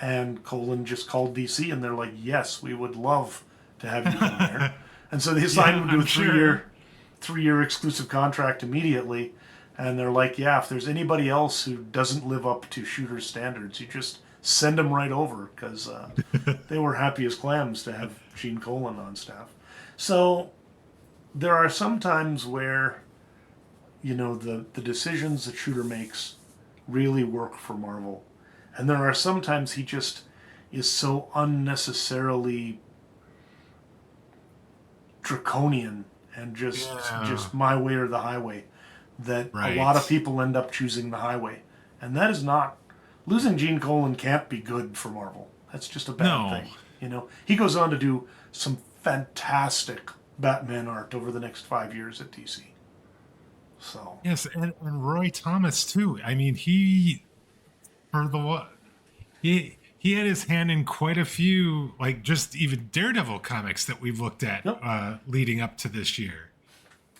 And Colan just called DC and they're like, yes, we would love to have you come there. And so they signed him to a three-year exclusive contract immediately. And they're like, yeah, if there's anybody else who doesn't live up to Shooter's standards, you just send them right over, because they were happy as clams to have Gene Colan on staff. So there are some times where, the decisions that Shooter makes really work for Marvel. And there are some times he just is so unnecessarily draconian and just my way or the highway that a lot of people end up choosing the highway. And that is not... Losing Gene Colan can't be good for Marvel. That's just a bad thing. He goes on to do some fantastic Batman art over the next 5 years at DC. So yes, and Roy Thomas too. I mean, he had his hand in quite a few, like just even Daredevil comics that we've looked at leading up to this year.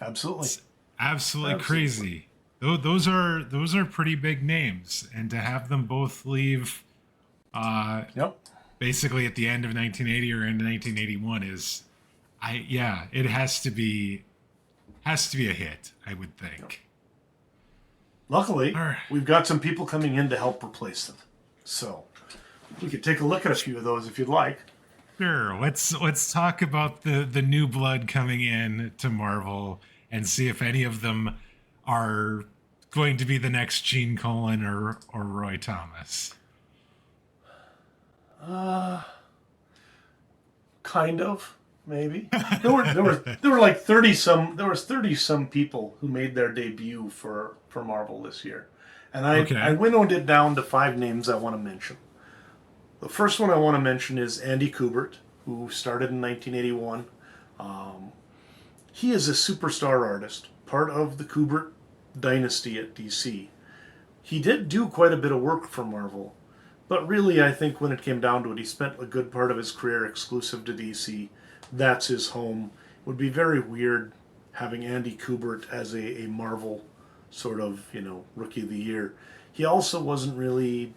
Absolutely, it's absolutely crazy. Those are pretty big names, and to have them both leave, basically at the end of 1980 or into 1981 is, it has to be a hit, I would think. Luckily, we've got some people coming in to help replace them. So we could take a look at a few of those if you'd like. Sure. Let's talk about the new blood coming in to Marvel and see if any of them are going to be the next Gene Colan or Roy Thomas. Kind of. Maybe there were like 30 some people who made their debut for Marvel this year, and I winnowed it down to 5 names I want to mention. The first one I want to mention is Andy Kubert, who started in 1981. He is a superstar artist, part of the Kubert dynasty at DC. He did do quite a bit of work for Marvel, but really I think when it came down to it, he spent a good part of his career exclusive to DC. That's his home. It would be very weird having Andy Kubert as a Marvel sort of, Rookie of the Year. He also wasn't really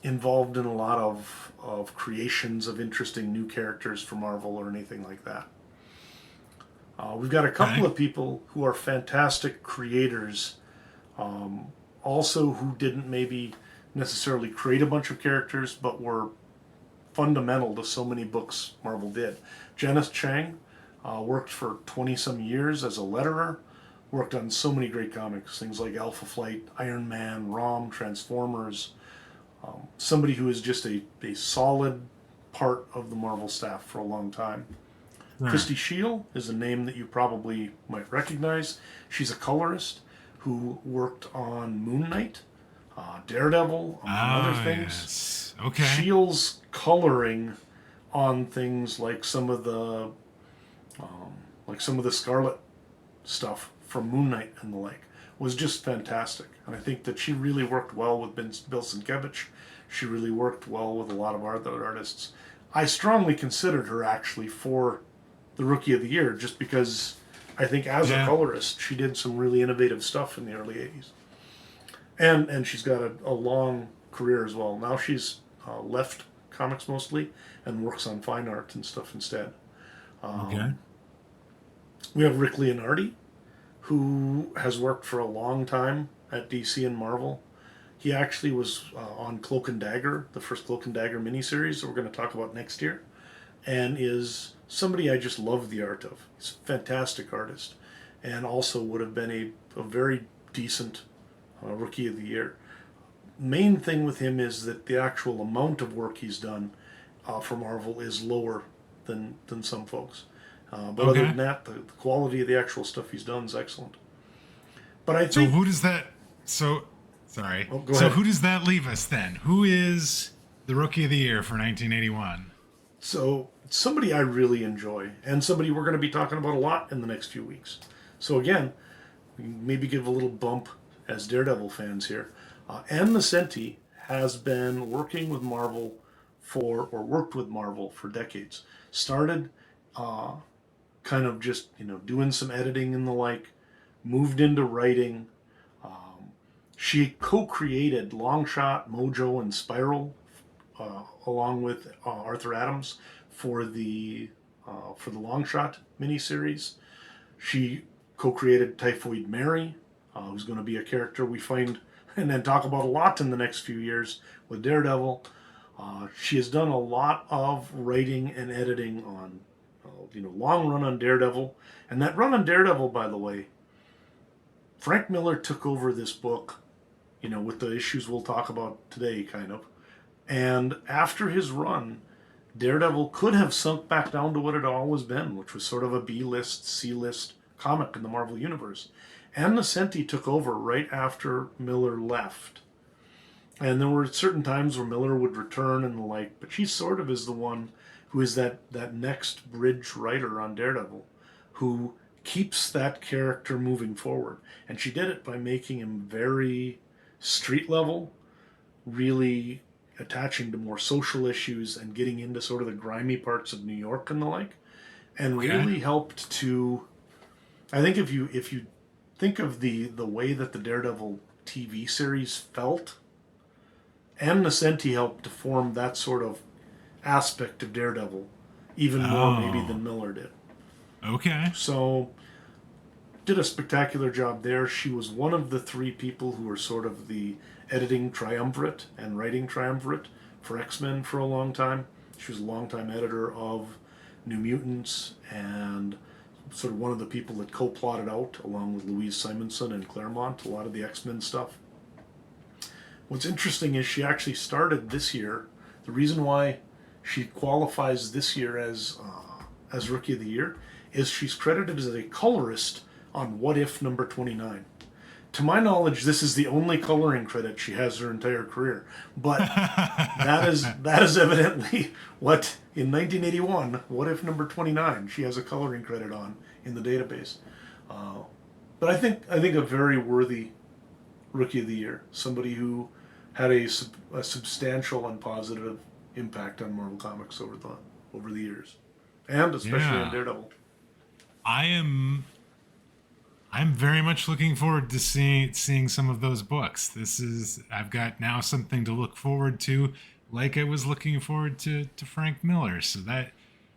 involved in a lot of creations of interesting new characters for Marvel or anything like that. We've got a couple of people who are fantastic creators Also, who didn't maybe necessarily create a bunch of characters, but were fundamental to so many books Marvel did. Janice Chiang worked for 20 some years as a letterer, worked on so many great comics, things like Alpha Flight, Iron Man, ROM, Transformers. Somebody who is just a solid part of the Marvel staff for a long time. Right. Christy Shield is a name that you probably might recognize. She's a colorist who worked on Moon Knight, Daredevil, among other things. Yes. Okay. Shield's coloring on things like some of the Scarlet stuff from Moon Knight and the like was just fantastic. And I think that she really worked well with Bill Sienkiewicz. She really worked well with a lot of other artists. I strongly considered her actually for the Rookie of the Year, just because I think as a colorist, she did some really innovative stuff in the early 80s. And she's got a long career as well. Now she's left comics mostly and works on fine art and stuff instead. Okay. We have Rick Leonardi, who has worked for a long time at DC and Marvel. He actually was on Cloak and Dagger, the first Cloak and Dagger miniseries that we're going to talk about next year, and is somebody I just love the art of. He's a fantastic artist, and also would have been a very decent Rookie of the Year. Main thing with him is that the actual amount of work he's done for Marvel is lower than some folks. But other than that, the quality of the actual stuff he's done is excellent. But I think... So who does that... Sorry. Oh, go ahead. Who does that leave us then? Who is the Rookie of the Year for 1981? So somebody I really enjoy, and somebody we're going to be talking about a lot in the next few weeks. So again, maybe give a little bump as Daredevil fans here. Ann Nocenti has been working with Marvel worked with Marvel for decades. Started kind of just, doing some editing and the like, moved into writing. She co-created Longshot, Mojo, and Spiral, along with Arthur Adams for the Longshot miniseries. She co-created Typhoid Mary, who's going to be a character we find and then talk about a lot in the next few years with Daredevil. She has done a lot of writing and editing on, long run on Daredevil. And that run on Daredevil, by the way, Frank Miller took over this book, with the issues we'll talk about today, kind of. And after his run, Daredevil could have sunk back down to what it had always been, which was sort of a B-list, C-list comic in the Marvel Universe. Ann Nocenti took over right after Miller left. And there were certain times where Miller would return and the like, but she sort of is the one who is that next bridge writer on Daredevil, who keeps that character moving forward. And she did it by making him very street level, really attaching to more social issues and getting into sort of the grimy parts of New York and the like, and really helped to... I think if you think of the way that the Daredevil TV series felt, Ann Nocenti helped to form that sort of aspect of Daredevil even more maybe than Miller did. Okay. So, did a spectacular job there. She was one of the three people who were sort of the editing triumvirate and writing triumvirate for X-Men for a long time. She was a longtime editor of New Mutants and sort of one of the people that co-plotted out, along with Louise Simonson and Claremont, a lot of the X-Men stuff. What's interesting is she actually started this year. The reason why she qualifies this year as Rookie of the Year is she's credited as a colorist on What If number 29. To my knowledge, this is the only coloring credit she has her entire career. But that is evidently what, in 1981, What If number 29, she has a coloring credit on in the database. But I think a very worthy Rookie of the Year. Somebody who had a substantial and positive impact on Marvel Comics over the years. And especially on Daredevil. I'm very much looking forward to seeing some of those books. I've got now something to look forward to, like I was looking forward to Frank Miller. So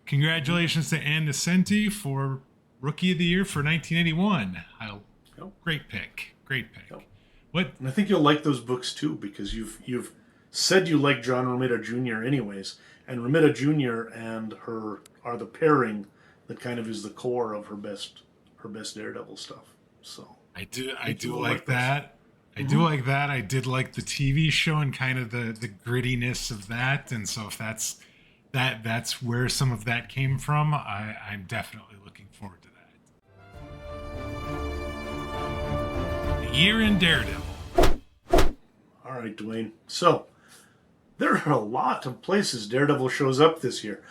congratulations to Ann Nocenti for Rookie of the Year for 1981. Great pick. Yep. What? And I think you'll like those books too, because you've said you like John Romita Jr. anyways, and Romita Jr. and her are the pairing that kind of is the core of her best Daredevil stuff. So I you do will like those. that. I do like that. I did like the TV show and kind of the grittiness of that. And so if that's where some of that came from, I'm definitely looking forward to that. The year in Daredevil. All right, Dwayne. So there are a lot of places Daredevil shows up this year.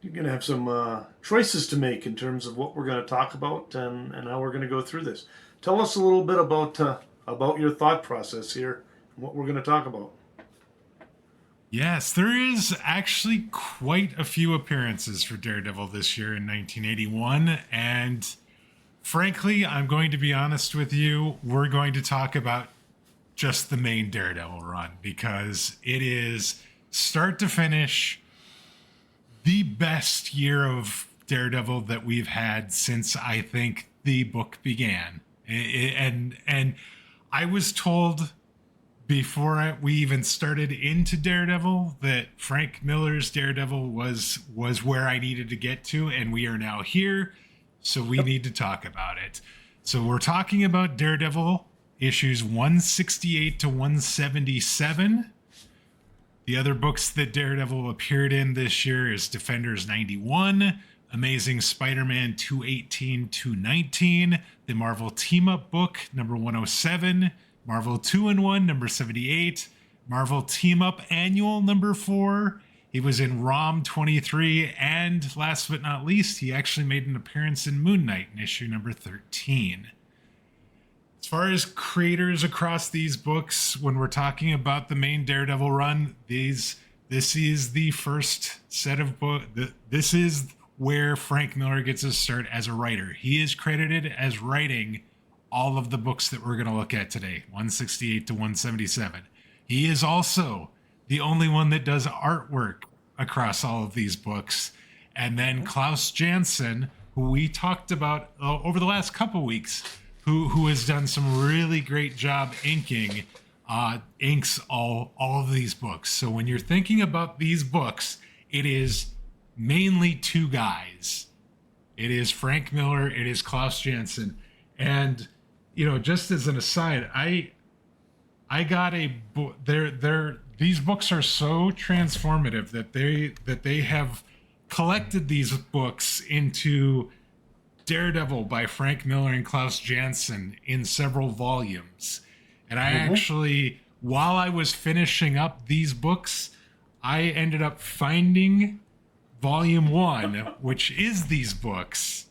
You're going to have some choices to make in terms of what we're going to talk about and how we're going to go through this. Tell us a little bit about your thought process here and what we're going to talk about. Yes, there is actually quite a few appearances for Daredevil this year in 1981. And frankly, I'm going to be honest with you, we're going to talk about just the main Daredevil run because it is start to finish the best year of Daredevil that we've had since I think the book began. And I was told before we even started into Daredevil that Frank Miller's Daredevil was where I needed to get to, and we are now here, so we need to talk about it. So we're talking about Daredevil issues 168 to 177. The other books that Daredevil appeared in this year is Defenders 91, Amazing Spider-Man 218 219, the Marvel Team-Up book number 107, Marvel 2-in-1 number 78, Marvel Team-Up Annual number 4. He was in ROM 23, and last but not least, he actually made an appearance in Moon Knight in issue number 13. As far as creators across these books, when we're talking about the main Daredevil run, this is the first set of books. This is where Frank Miller gets his start as a writer. He is credited as writing all of the books that we're going to look at today, 168 to 177. He is also the only one that does artwork across all of these books. And then Klaus Janson, who we talked about over the last couple weeks, who has done some really great job inking, inks all of these books. So when you're thinking about these books, it is mainly two guys. It is Frank Miller, it is Klaus Janson. And, just as an aside, I got a book. These books are so transformative that they have collected these books into Daredevil by Frank Miller and Klaus Janson in several volumes. And I actually, while I was finishing up these books, I ended up finding volume 1, which is these books,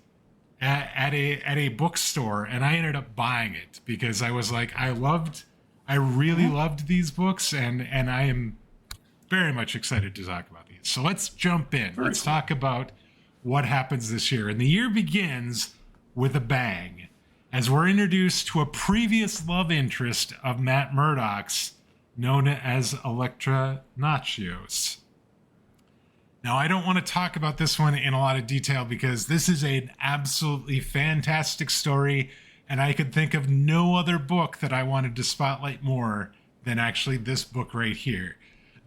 at a bookstore, and I ended up buying it because I was like, I really loved these books, and I am very much excited to talk about these. So let's jump in. Let's talk about what happens this year. And the year begins with a bang, as we're introduced to a previous love interest of Matt Murdock's, known as Elektra Natchios. Now, I don't want to talk about this one in a lot of detail because this is an absolutely fantastic story, and I could think of no other book that I wanted to spotlight more than actually this book right here.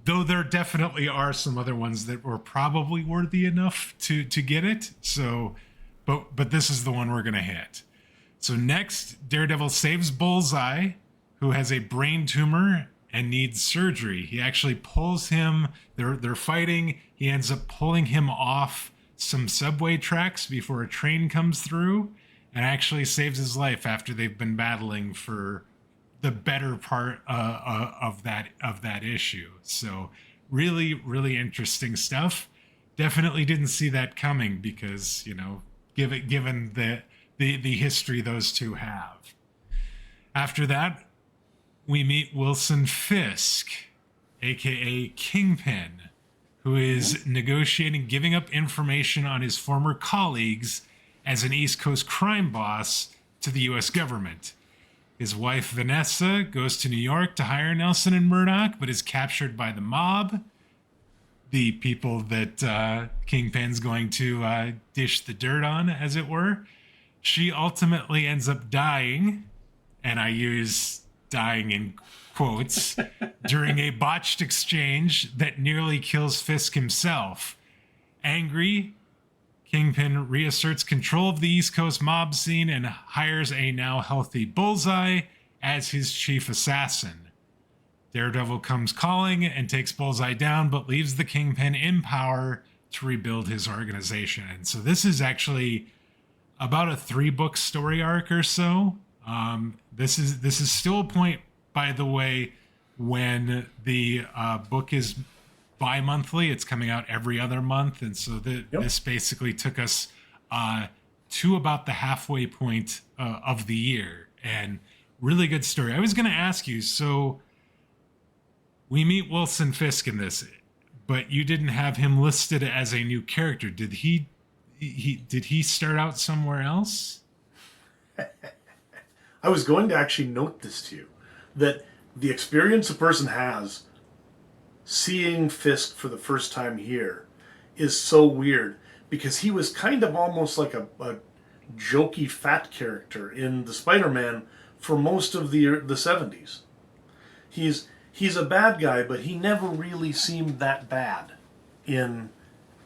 Though there definitely are some other ones that were probably worthy enough to get it. So, but this is the one we're going to hit. So next, Daredevil saves Bullseye, who has a brain tumor and needs surgery. He actually pulls him. They're fighting. He ends up pulling him off some subway tracks before a train comes through, and actually saves his life after they've been battling for the better part of that issue. So really, really interesting stuff. Definitely didn't see that coming because, given the history those two have. After that, we meet Wilson Fisk, aka Kingpin, who is negotiating giving up information on his former colleagues as an East Coast crime boss to the U.S. government. His wife, Vanessa, goes to New York to hire Nelson and Murdock, but is captured by the mob, the people that Kingpin's going to dish the dirt on, as it were. She ultimately ends up dying, and I use dying in quotes, during a botched exchange that nearly kills Fisk himself. Angry, Kingpin reasserts control of the East Coast mob scene and hires a now healthy Bullseye as his chief assassin. Daredevil comes calling and takes Bullseye down, but leaves the Kingpin in power to rebuild his organization. And so this is actually about a 3-book story arc or so. This is still a point, by the way, when the book is bi-monthly. It's coming out every other month, and so this basically took us to about the halfway point of the year. And really good story. I was going to ask you, so we meet Wilson Fisk in this, but you didn't have him listed as a new character. Did he start out somewhere else? I was going to actually note this to you, that the experience a person has seeing Fisk for the first time here is so weird, because he was kind of almost like a jokey fat character in the Spider-Man for most of the 70s. He's a bad guy, but he never really seemed that bad in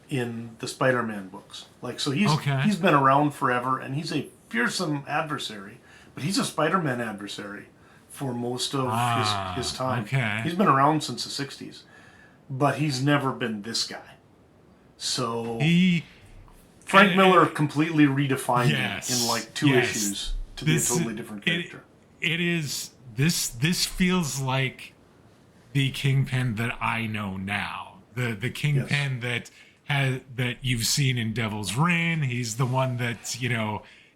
the Spider-Man books. Like, so he's been around forever, and he's a fearsome adversary, but he's a Spider-Man adversary for most of his time. Okay. He's been around since the 60s, but he's never been this guy. So Frank Miller completely redefined him in like 2 issues to be a totally different character. It is this feels like the Kingpin that I know now. The Kingpin that you've seen in Devil's Reign. He's the one that,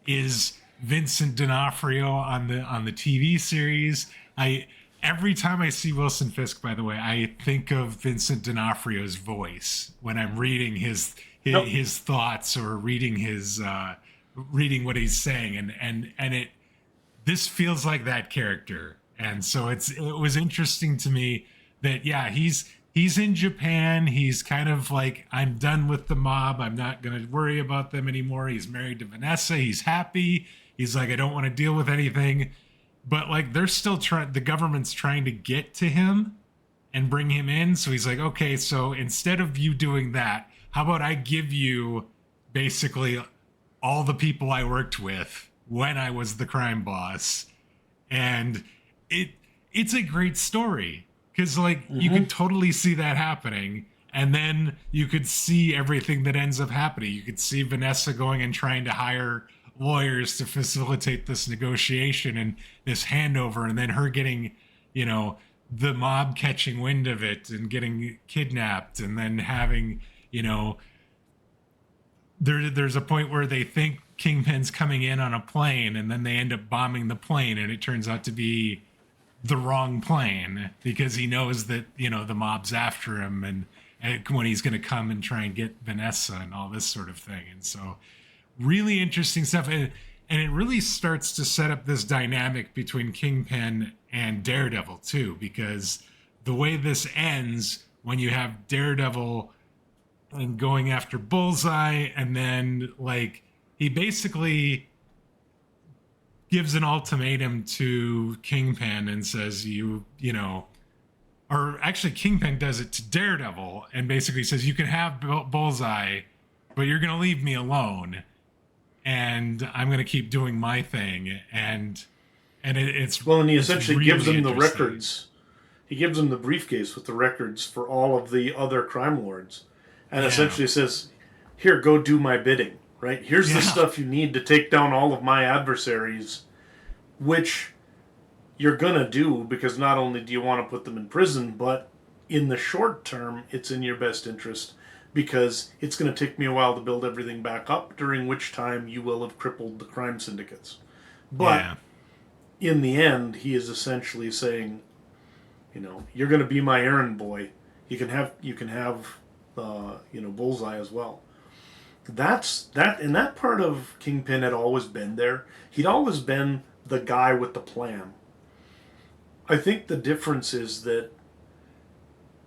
is Vincent D'Onofrio on the TV series. Every time I see Wilson Fisk, by the way, I think of Vincent D'Onofrio's voice when I'm reading his thoughts or reading reading what he's saying, and this feels like that character. And so it was interesting to me that he's in Japan. He's kind of like, I'm done with the mob. I'm not going to worry about them anymore. He's married to Vanessa. He's happy. He's like, I don't want to deal with anything. But like, they're still the government's trying to get to him and bring him in. So he's like, okay, so instead of you doing that, how about I give you basically all the people I worked with when I was the crime boss. And it's a great story, because like you could totally see that happening. And then you could see everything that ends up happening. You could see Vanessa going and trying to hire lawyers to facilitate this negotiation and this handover, and then her getting, the mob catching wind of it and getting kidnapped, and then having, there's a point where they think Kingpin's coming in on a plane, and then they end up bombing the plane, and it turns out to be the wrong plane, because he knows that, the mob's after him, and when he's going to come and try and get Vanessa and all this sort of thing. And so really interesting stuff. And it really starts to set up this dynamic between Kingpin and Daredevil too, because the way this ends, when you have Daredevil and going after Bullseye, and then like he basically gives an ultimatum to Kingpin and says, or actually Kingpin does it to Daredevil and basically says, you can have Bullseye, but you're going to leave me alone, and I'm going to keep doing my thing. And it's well, and he essentially gives him the records. He gives him the briefcase with the records for all of the other crime lords, and essentially says, "Here, go do my bidding. Right? Here's the stuff you need to take down all of my adversaries," which you're gonna do, because not only do you want to put them in prison, but in the short term, it's in your best interest, because it's going to take me a while to build everything back up, during which time you will have crippled the crime syndicates. But in the end, he is essentially saying, you're going to be my errand boy. You can have Bullseye as well. And that part of Kingpin had always been there. He'd always been the guy with the plan. I think the difference is that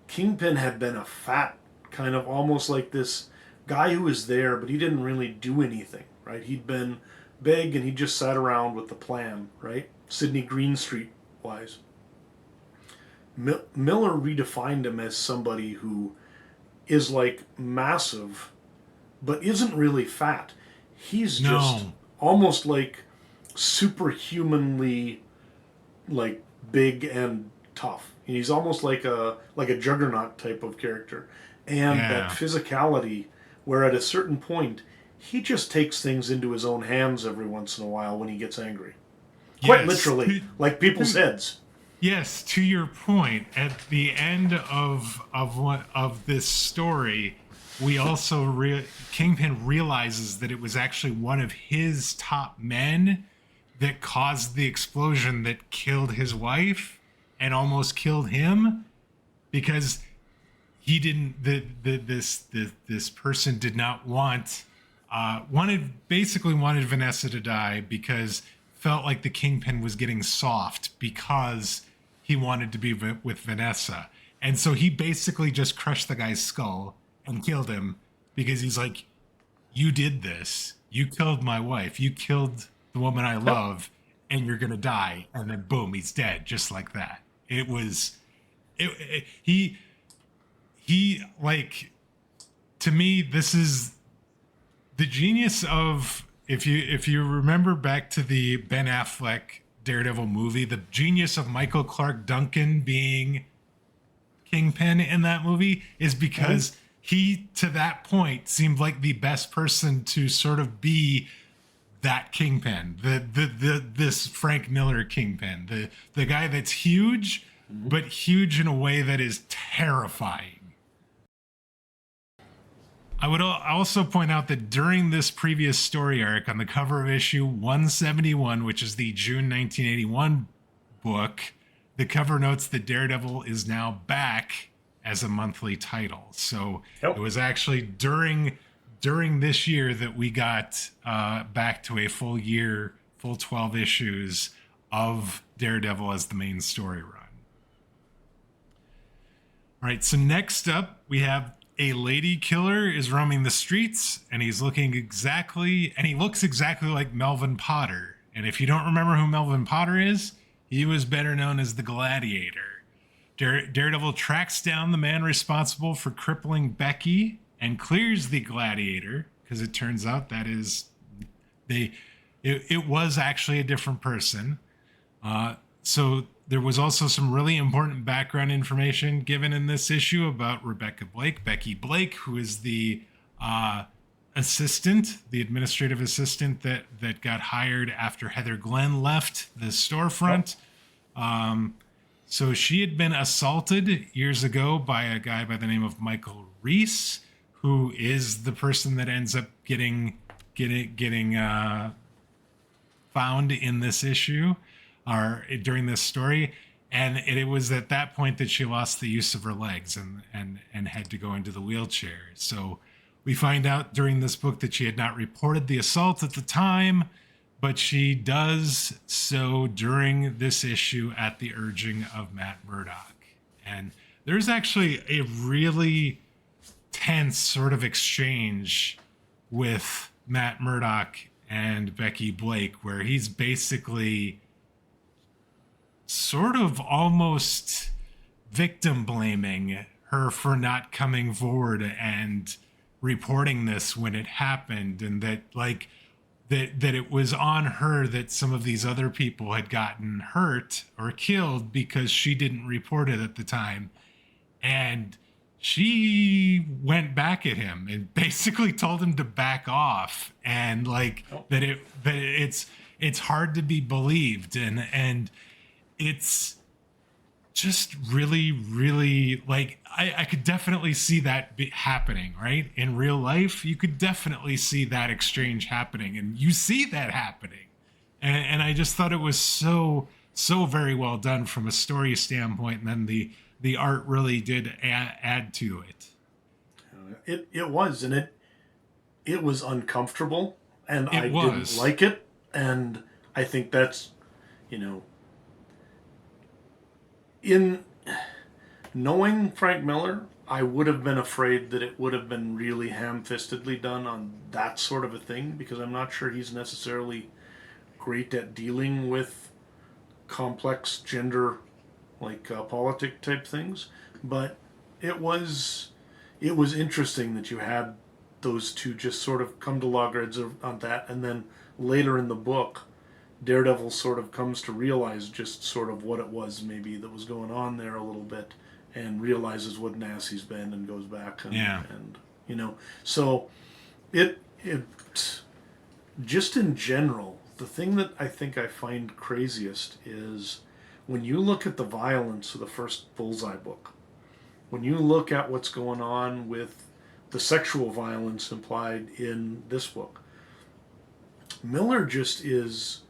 Kingpin had been a fat, kind of almost like this guy who was there, but he didn't really do anything, right? He'd been big, and he just sat around with the plan, right? Sidney Greenstreet wise. Miller redefined him as somebody who is like massive, but isn't really fat. He's just almost like superhumanly like big and tough. He's almost like a juggernaut type of character. And that physicality where at a certain point he just takes things into his own hands every once in a while when he gets angry. Quite literally, like people's heads. Yes, to your point, at the end of this story, we also Kingpin realizes that it was actually one of his top men that caused the explosion that killed his wife and almost killed him, because he didn't. This person did not wanted Vanessa to die, because felt like the Kingpin was getting soft because he wanted to be with Vanessa. And so he basically just crushed the guy's skull and killed him, because he's like, you did this. You killed my wife. You killed the woman I love, and you're going to die. And then boom, he's dead, just like that. He like, to me, this is the genius of, if you remember back to the Ben Affleck Daredevil movie, the genius of Michael Clark Duncan being Kingpin in that movie is because he, to that point, seemed like the best person to sort of be that Kingpin, this Frank Miller Kingpin, the guy that's huge, but huge in a way that is terrifying. I would also point out that during this previous story arc, on the cover of issue 171, which is the June 1981 book, the cover notes that Daredevil is now back as a monthly title. So it was actually during this year that we got back to a full 12 issues of Daredevil as the main story run. All right, so next up we have a lady killer is roaming the streets, and he looks exactly like Melvin Potter. And if you don't remember who Melvin Potter is, he was better known as the Gladiator. Daredevil tracks down the man responsible for crippling Becky and clears the Gladiator, because it turns out that it was actually a different person. So there was also some really important background information given in this issue about Becky Blake, who is the assistant, the administrative assistant that got hired after Heather Glenn left the storefront. So she had been assaulted years ago by a guy by the name of Michael Reese, who is the person that ends up getting found in this issue, or during this story. And it was at that point that she lost the use of her legs and had to go into the wheelchair. So we find out during this book that she had not reported the assault at the time, but she does so during this issue at the urging of Matt Murdock. And there's actually a really tense sort of exchange with Matt Murdock and Becky Blake, where he's basically sort of almost victim blaming her for not coming forward and reporting this when it happened, and that it was on her that some of these other people had gotten hurt or killed because she didn't report it at the time. And she went back at him and basically told him to back off, and that it's hard to be believed, and it's just really, really, like, I could definitely see that happening, right? In real life, you could definitely see that exchange happening, and you see that happening. And I just thought it was so very well done from a story standpoint, and then the art really did add to it. It was, and it was uncomfortable, and I didn't like it, and I think that's, in knowing Frank Miller, I would have been afraid that it would have been really ham-fistedly done on that sort of a thing, because I'm not sure he's necessarily great at dealing with complex gender, politic type things, but it was interesting that you had those two just sort of come to loggerheads on that, and then later in the book, Daredevil sort of comes to realize just sort of what it was maybe that was going on there a little bit, and realizes what an ass he's been, and goes back and so it just in general, the thing that I think I find craziest is when you look at the violence of the first Bullseye book, when you look at what's going on with the sexual violence implied in this book, Miller just is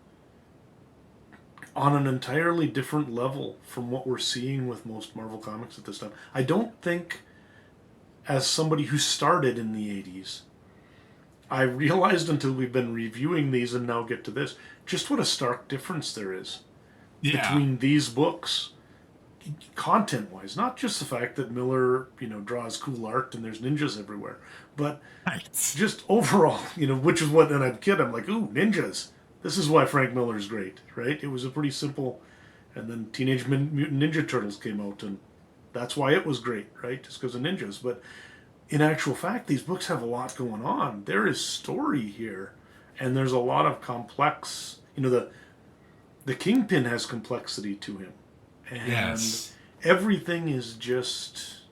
on an entirely different level from what we're seeing with most Marvel comics at this time. I don't think, as somebody who started in the 80s, I realized until we've been reviewing these and now get to this, just what a stark difference there is between these books, content-wise. Not just the fact that Miller, draws cool art and there's ninjas everywhere, but just overall, which is what, and I'm a kid, I'm like, ooh, ninjas. This is why Frank Miller's great, right? It was a pretty simple, and then Teenage Mutant Ninja Turtles came out, and that's why it was great, right? Just because of ninjas. But in actual fact, these books have a lot going on. There is story here, and there's a lot of complex, the Kingpin has complexity to him. And everything is just,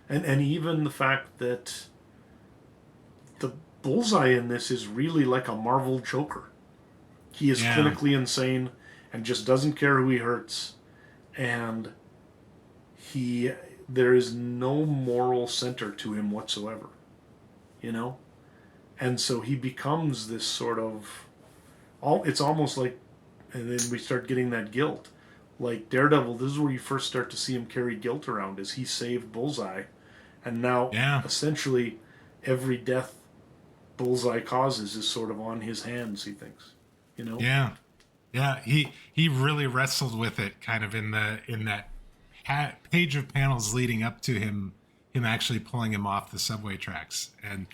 and even the fact that the Bullseye in this is really like a Marvel Joker. He is clinically insane and just doesn't care who he hurts, and there is no moral center to him whatsoever, and so he becomes this sort of, it's almost like, and then we start getting that guilt. Like Daredevil, this is where you first start to see him carry guilt around, as he saved Bullseye, and now essentially every death Bullseye causes is sort of on his hands, he thinks. He really wrestled with it kind of in that page of panels leading up to him actually pulling him off the subway tracks, and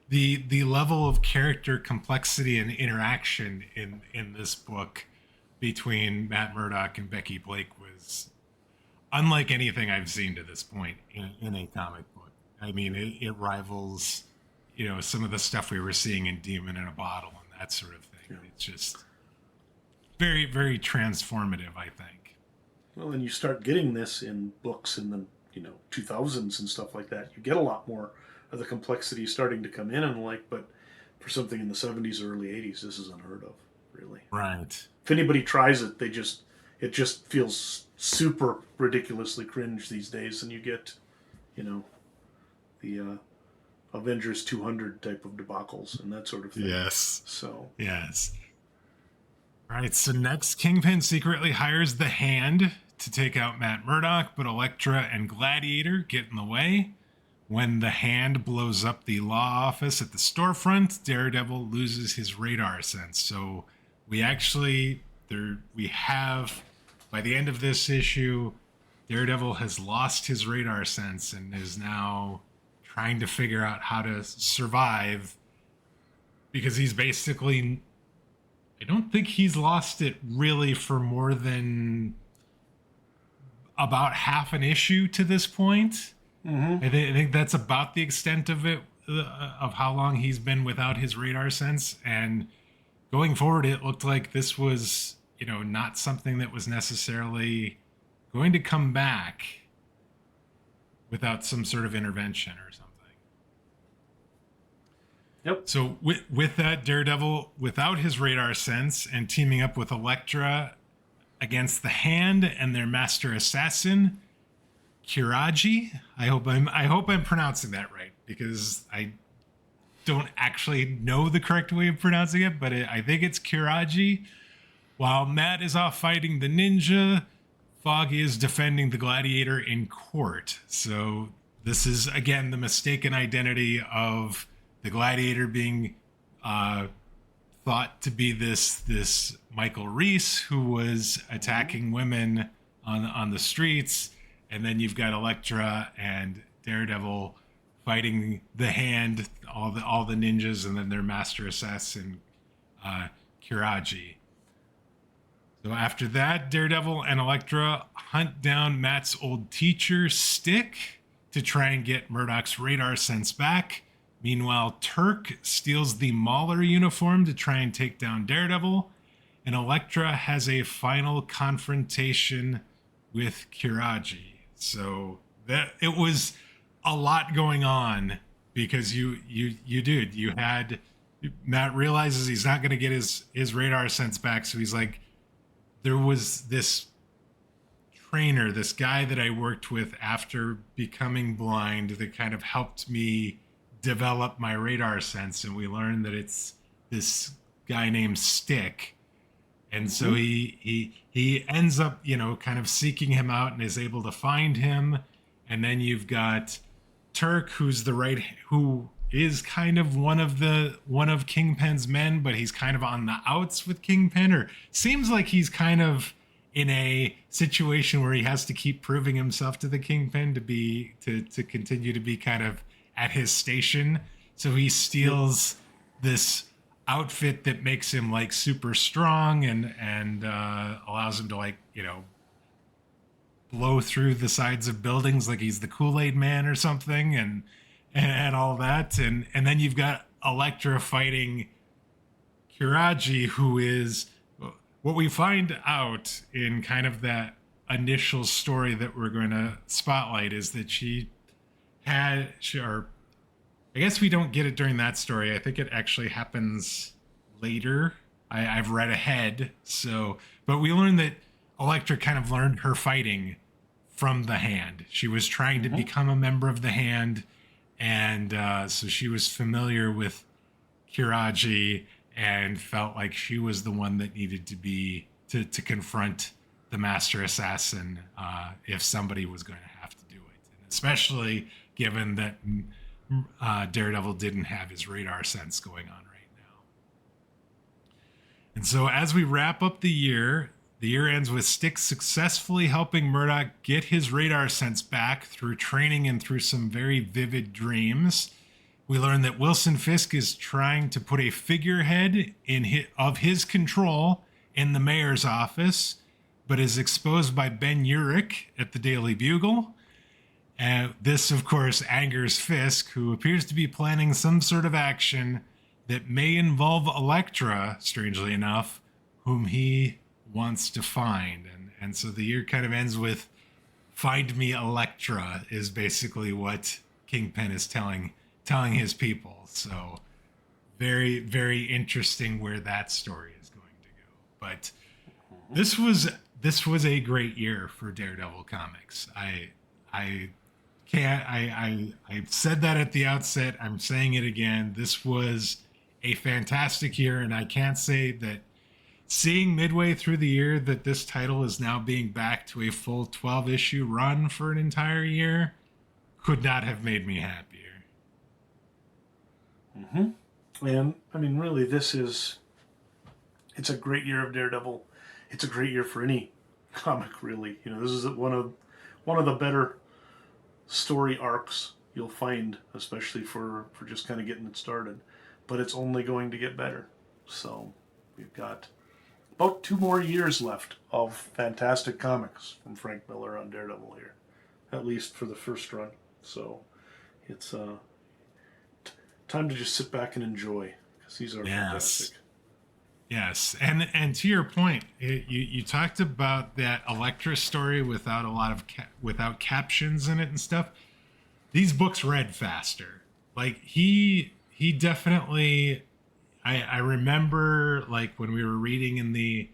the level of character complexity and interaction in this book between Matt Murdock and Becky Blake was unlike anything I've seen to this point in a comic book. I mean, it rivals some of the stuff we were seeing in Demon in a Bottle and that sort of thing. It's just very, very transformative, I think. Well, and you start getting this in books in the 2000s and stuff like that. You get a lot more of the complexity starting to come in, but for something in the 70s or early 80s, this is unheard of, really. Right. If anybody tries it, it just feels super ridiculously cringe these days, and you get, the Avengers 200 type of debacles and that sort of thing. Yes. So. Yes. All right. So next, Kingpin secretly hires the Hand to take out Matt Murdock, but Elektra and Gladiator get in the way. When the Hand blows up the law office at the storefront, Daredevil loses his radar sense. So we have, by the end of this issue, Daredevil has lost his radar sense and is now trying to figure out how to survive, because he's basically, I don't think he's lost it really for more than about half an issue to this point. Mm-hmm. I think that's about the extent of it, of how long he's been without his radar sense. And going forward, it looked like this was, not something that was necessarily going to come back without some sort of intervention or something. Yep. So with that, Daredevil, without his radar sense and teaming up with Elektra against the Hand and their master assassin, Kiraji. I hope I'm pronouncing that right, because I don't actually know the correct way of pronouncing it, but I think it's Kiraji. While Matt is off fighting the ninja, Foggy is defending the Gladiator in court. So this is, again, the mistaken identity of the Gladiator being thought to be this Michael Reese who was attacking women on the streets. And then you've got Elektra and Daredevil fighting the Hand, all the ninjas, and then their master assassin, Kiraji. So after that, Daredevil and Elektra hunt down Matt's old teacher, Stick, to try and get Murdock's radar sense back. Meanwhile, Turk steals the Mauler uniform to try and take down Daredevil. And Elektra has a final confrontation with Kiraji. So that it was a lot going on because you had Matt realizes he's not going to get his radar sense back, so he's like, there was this trainer, this guy that I worked with after becoming blind that kind of helped me develop my radar sense, and we learned that it's this guy named Stick. And so he ends up, kind of seeking him out and is able to find him. And then you've got Turk, who is kind of one of Kingpin's men, but he's kind of on the outs with Kingpin, or seems like he's kind of in a situation where he has to keep proving himself to the Kingpin to continue to be kind of at his station. So he steals this outfit that makes him like super strong and allows him to blow through the sides of buildings like he's the Kool-Aid Man or something, and all that, and then you've got Elektra fighting Kiraji, who is what we find out in kind of that initial story that we're going to spotlight is that I guess we don't get it during that story. I think it actually happens later. I've read ahead, but we learned that Elektra kind of learned her fighting from the Hand. She was trying to become a member of the Hand, and so she was familiar with Kiraji and felt like she was the one that needed to confront the Master Assassin if somebody was going to have to do it, and especially given that Daredevil didn't have his radar sense going on right now. And so as we wrap up the year ends with Stick successfully helping Murdock get his radar sense back through training and through some very vivid dreams. We learn that Wilson Fisk is trying to put a figurehead of his control in the mayor's office, but is exposed by Ben Urich at the Daily Bugle. This, of course, angers Fisk, who appears to be planning some sort of action that may involve Elektra, strangely enough, whom he wants to find. And so the year kind of ends with "Find me Elektra" is basically what Kingpin is telling his people. So very, very interesting where that story is going to go. But this was a great year for Daredevil comics. I've said that at the outset. I'm saying it again. This was a fantastic year, and I can't say that seeing midway through the year that this title is now being back to a full 12-issue run for an entire year could not have made me happier. And I mean, really, it's a great year of Daredevil. It's a great year for any comic, really. This is one of the better story arcs you'll find, especially for just kind of getting it started. But it's only going to get better. So we've got about 2 more years left of fantastic comics from Frank Miller on Daredevil here, at least for the first run. So it's time to just sit back and enjoy, because these are fantastic. Yes, and to your point, you talked about that Elektra story without a lot of without captions in it and stuff. These books read faster. Like he definitely. I remember like when we were reading in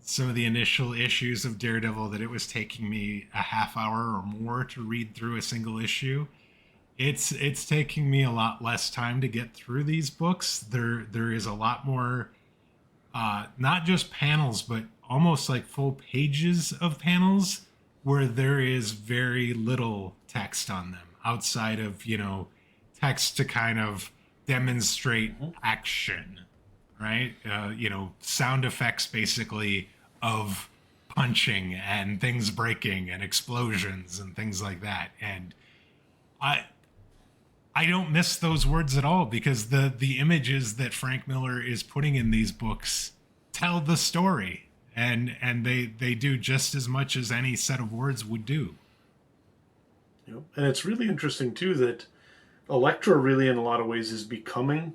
some of the initial issues of Daredevil that it was taking me a half hour or more to read through a single issue. It's taking me a lot less time to get through these books. There is a lot more. Not just panels, but almost like full pages of panels where there is very little text on them outside of, text to kind of demonstrate action, right? Sound effects basically of punching and things breaking and explosions and things like that. And I don't miss those words at all, because the images that Frank Miller is putting in these books tell the story. and they do just as much as any set of words would do. And it's really interesting too that Elektra really, in a lot of ways, is becoming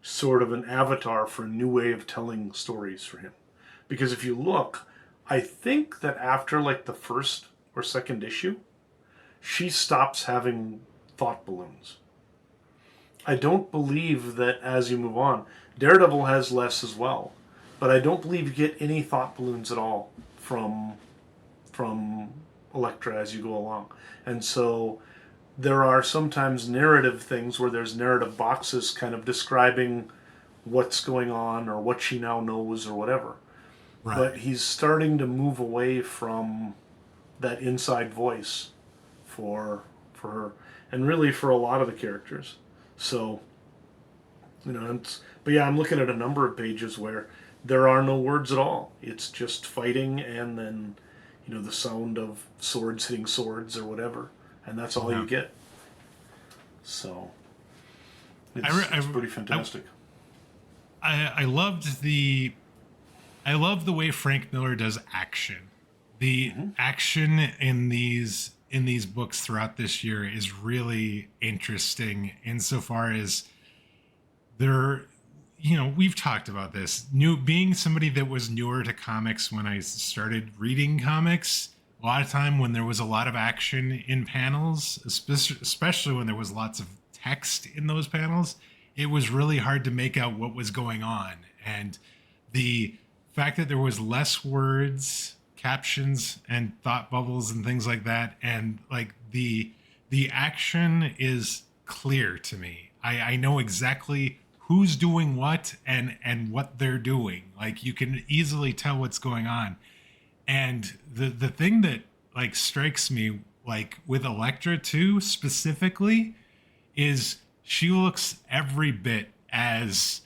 sort of an avatar for a new way of telling stories for him. Because if you look, I think that after like the first or second issue, she stops having thought balloons. I don't believe that as you move on, Daredevil has less as well, but I don't believe you get any thought balloons at all from Elektra as you go along. And so there are sometimes narrative things where there's narrative boxes kind of describing what's going on or what she now knows or whatever. Right. But he's starting to move away from that inside voice for her, and really for a lot of the characters. So, but yeah, I'm looking at a number of pages where there are no words at all. It's just fighting and then, the sound of swords hitting swords or whatever, and that's all you get. So, it's pretty fantastic. I loved the way Frank Miller does action. The action in these books throughout this year is really interesting insofar as we've talked about this. Being somebody that was newer to comics when I started reading comics, a lot of time when there was a lot of action in panels, especially when there was lots of text in those panels, it was really hard to make out what was going on. And the fact that there was less words, captions, and thought bubbles and things like that, and like the action is clear to me. I know exactly who's doing what and what they're doing. Like, you can easily tell what's going on. And the thing that like strikes me, like with Elektra too specifically, is she looks every bit as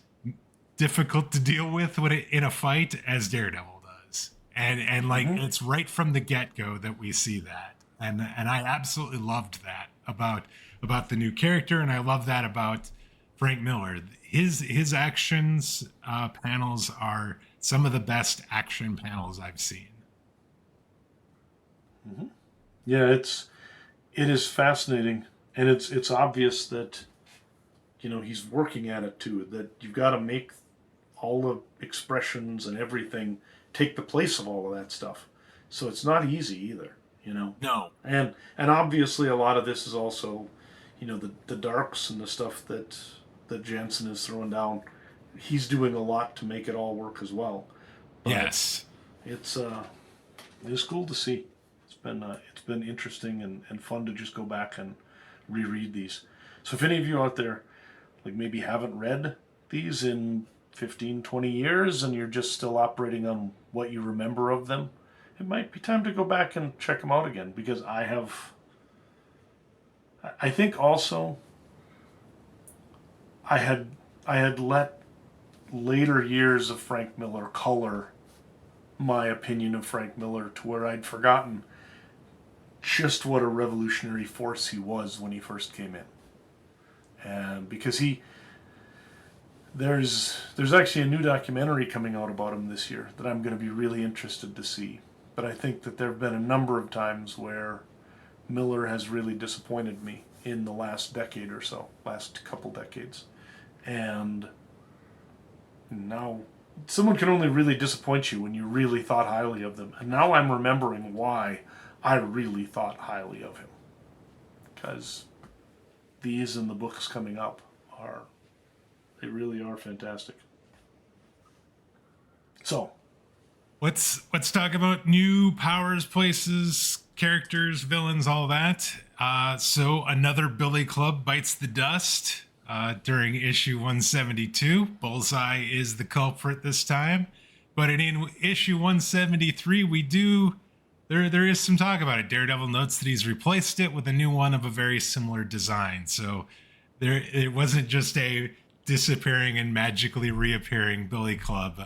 difficult to deal with in a fight as Daredevil does. And like it's right from the get-go that we see that. And I absolutely loved that about the new character, and I love that about Frank Miller. His actions panels are some of the best action panels I've seen. Yeah, it is fascinating, and it's obvious that he's working at it too. That you've got to make all the expressions and everything take the place of all of that stuff. So it's not easy either, No. And obviously a lot of this is also, the darks and the stuff that Jansen is throwing down. He's doing a lot to make it all work as well. But yes. It is cool to see. It's been interesting and fun to just go back and reread these. So if any of you out there like maybe haven't read these in 15, 20 years and you're just still operating on what you remember of them, it might be time to go back and check them out again, because I think also I had let later years of Frank Miller color my opinion of Frank Miller to where I'd forgotten just what a revolutionary force he was when he first came in. And because there's actually a new documentary coming out about him this year that I'm going to be really interested to see. But I think that there have been a number of times where Miller has really disappointed me in the last decade or so, last couple decades. And now someone can only really disappoint you when you really thought highly of them. And now I'm remembering why I really thought highly of him. Because these and the books coming up they really are fantastic. So, let's talk about new powers, places, characters, villains, all that. So another Billy Club bites the dust during issue 172. Bullseye is the culprit this time, but in issue 173, there is some talk about it. Daredevil notes that he's replaced it with a new one of a very similar design. So it wasn't just a disappearing and magically reappearing Billy Club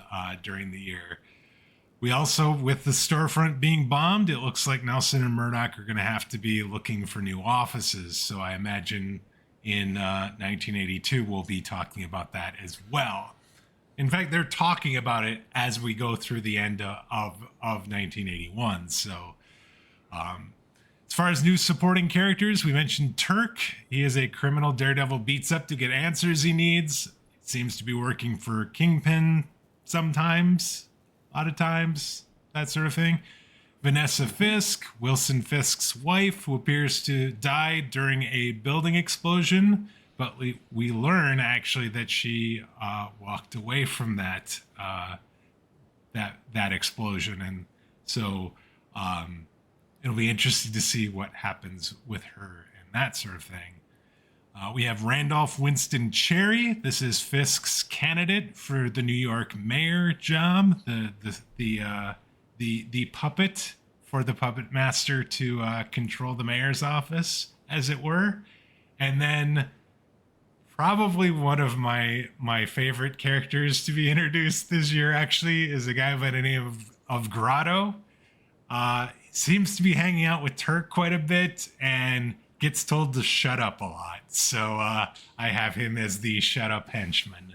during the year. We also, with the storefront being bombed, it looks like Nelson and Murdock are going to have to be looking for new offices. So I imagine in 1982 we'll be talking about that as well. In fact, they're talking about it as we go through the end of 1981. So, as far as new supporting characters, we mentioned Turk. He is a criminal Daredevil beats up to get answers he needs. Seems to be working for Kingpin sometimes, a lot of times, that sort of thing. Vanessa Fisk, Wilson Fisk's wife, who appears to die during a building explosion, but we learn actually that she walked away from that explosion, and so it'll be interesting to see what happens with her and that sort of thing. We have Randolph Winston Cherry. This is Fisk's candidate for the New York mayor job. The puppet for the puppet master to control the mayor's office, as it were. And then probably one of my favorite characters to be introduced this year actually is a guy by the name of Grotto. Seems to be hanging out with Turk quite a bit and gets told to shut up a lot. So I have him as the shut up henchman.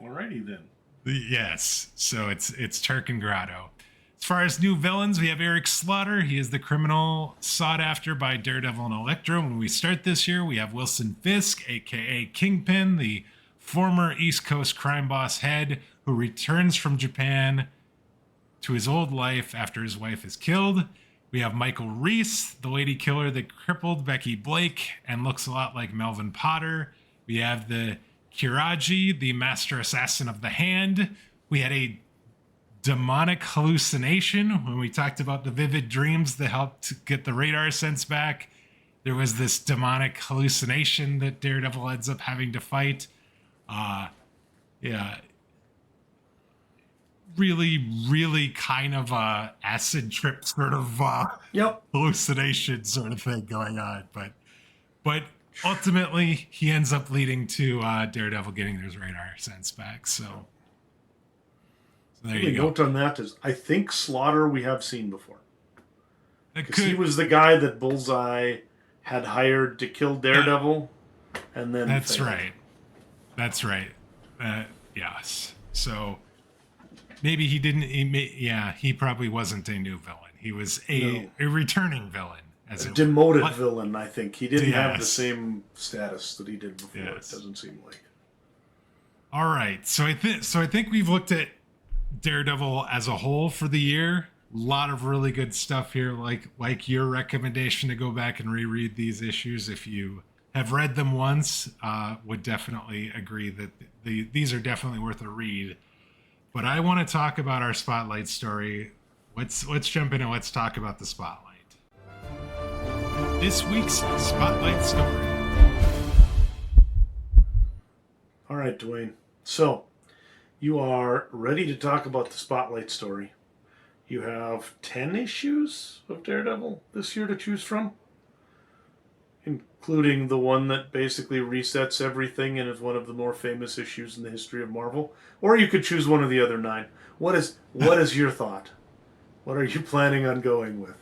Alrighty then. Yes, so it's Turk and Grotto. As far as new villains, we have Eric Slaughter. He is the criminal sought after by Daredevil and Elektra. When we start this year, we have Wilson Fisk, aka Kingpin, the former East Coast crime boss head who returns from Japan to his old life after his wife is killed. We have Michael Reese, the lady killer that crippled Becky Blake and looks a lot like Melvin Potter. We have the Kiraji, the master assassin of the hand. We had a demonic hallucination when we talked about the vivid dreams that helped get the radar sense back. There was this demonic hallucination that Daredevil ends up having to fight. Really kind of a acid trip sort of hallucination sort of thing going on. But ultimately, he ends up leading to Daredevil getting his radar sense back. So there you go. Note on that is, I think Slaughter we have seen before. Because he was the guy that Bullseye had hired to kill Daredevil, and then That's failed. right. That's right. Yes. So maybe he didn't. He probably wasn't a new villain. He was a returning villain, as a it demoted were. villain. I think he didn't have the Yes. same status that he did before. Yes. It doesn't seem like. All right. So I think we've looked at Daredevil as a whole for the year. A lot of really good stuff here, like your recommendation to go back and reread these issues if you have read them once. Would definitely agree that these are definitely worth a read. But I want to talk about our spotlight story. Let's jump in and let's talk about the spotlight. This week's spotlight story. All right, Dwayne. So, you are ready to talk about the spotlight story. You have 10 issues of Daredevil this year to choose from, including the one that basically resets everything and is one of the more famous issues in the history of Marvel. Or you could choose one of the other 9. What is your thought? What are you planning on going with?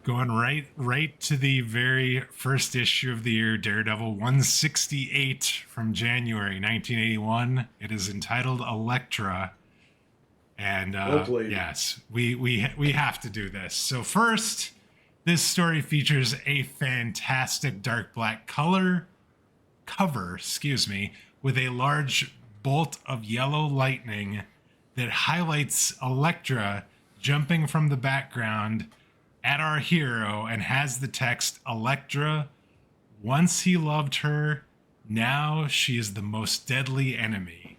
Going right to the very first issue of the year, Daredevil 168 from January 1981. It is entitled Elektra. And yes, we have to do this. So first, this story features a fantastic dark black cover, with a large bolt of yellow lightning that highlights Elektra jumping from the background at our hero and has the text, "Elektra, once he loved her, now she is the most deadly enemy."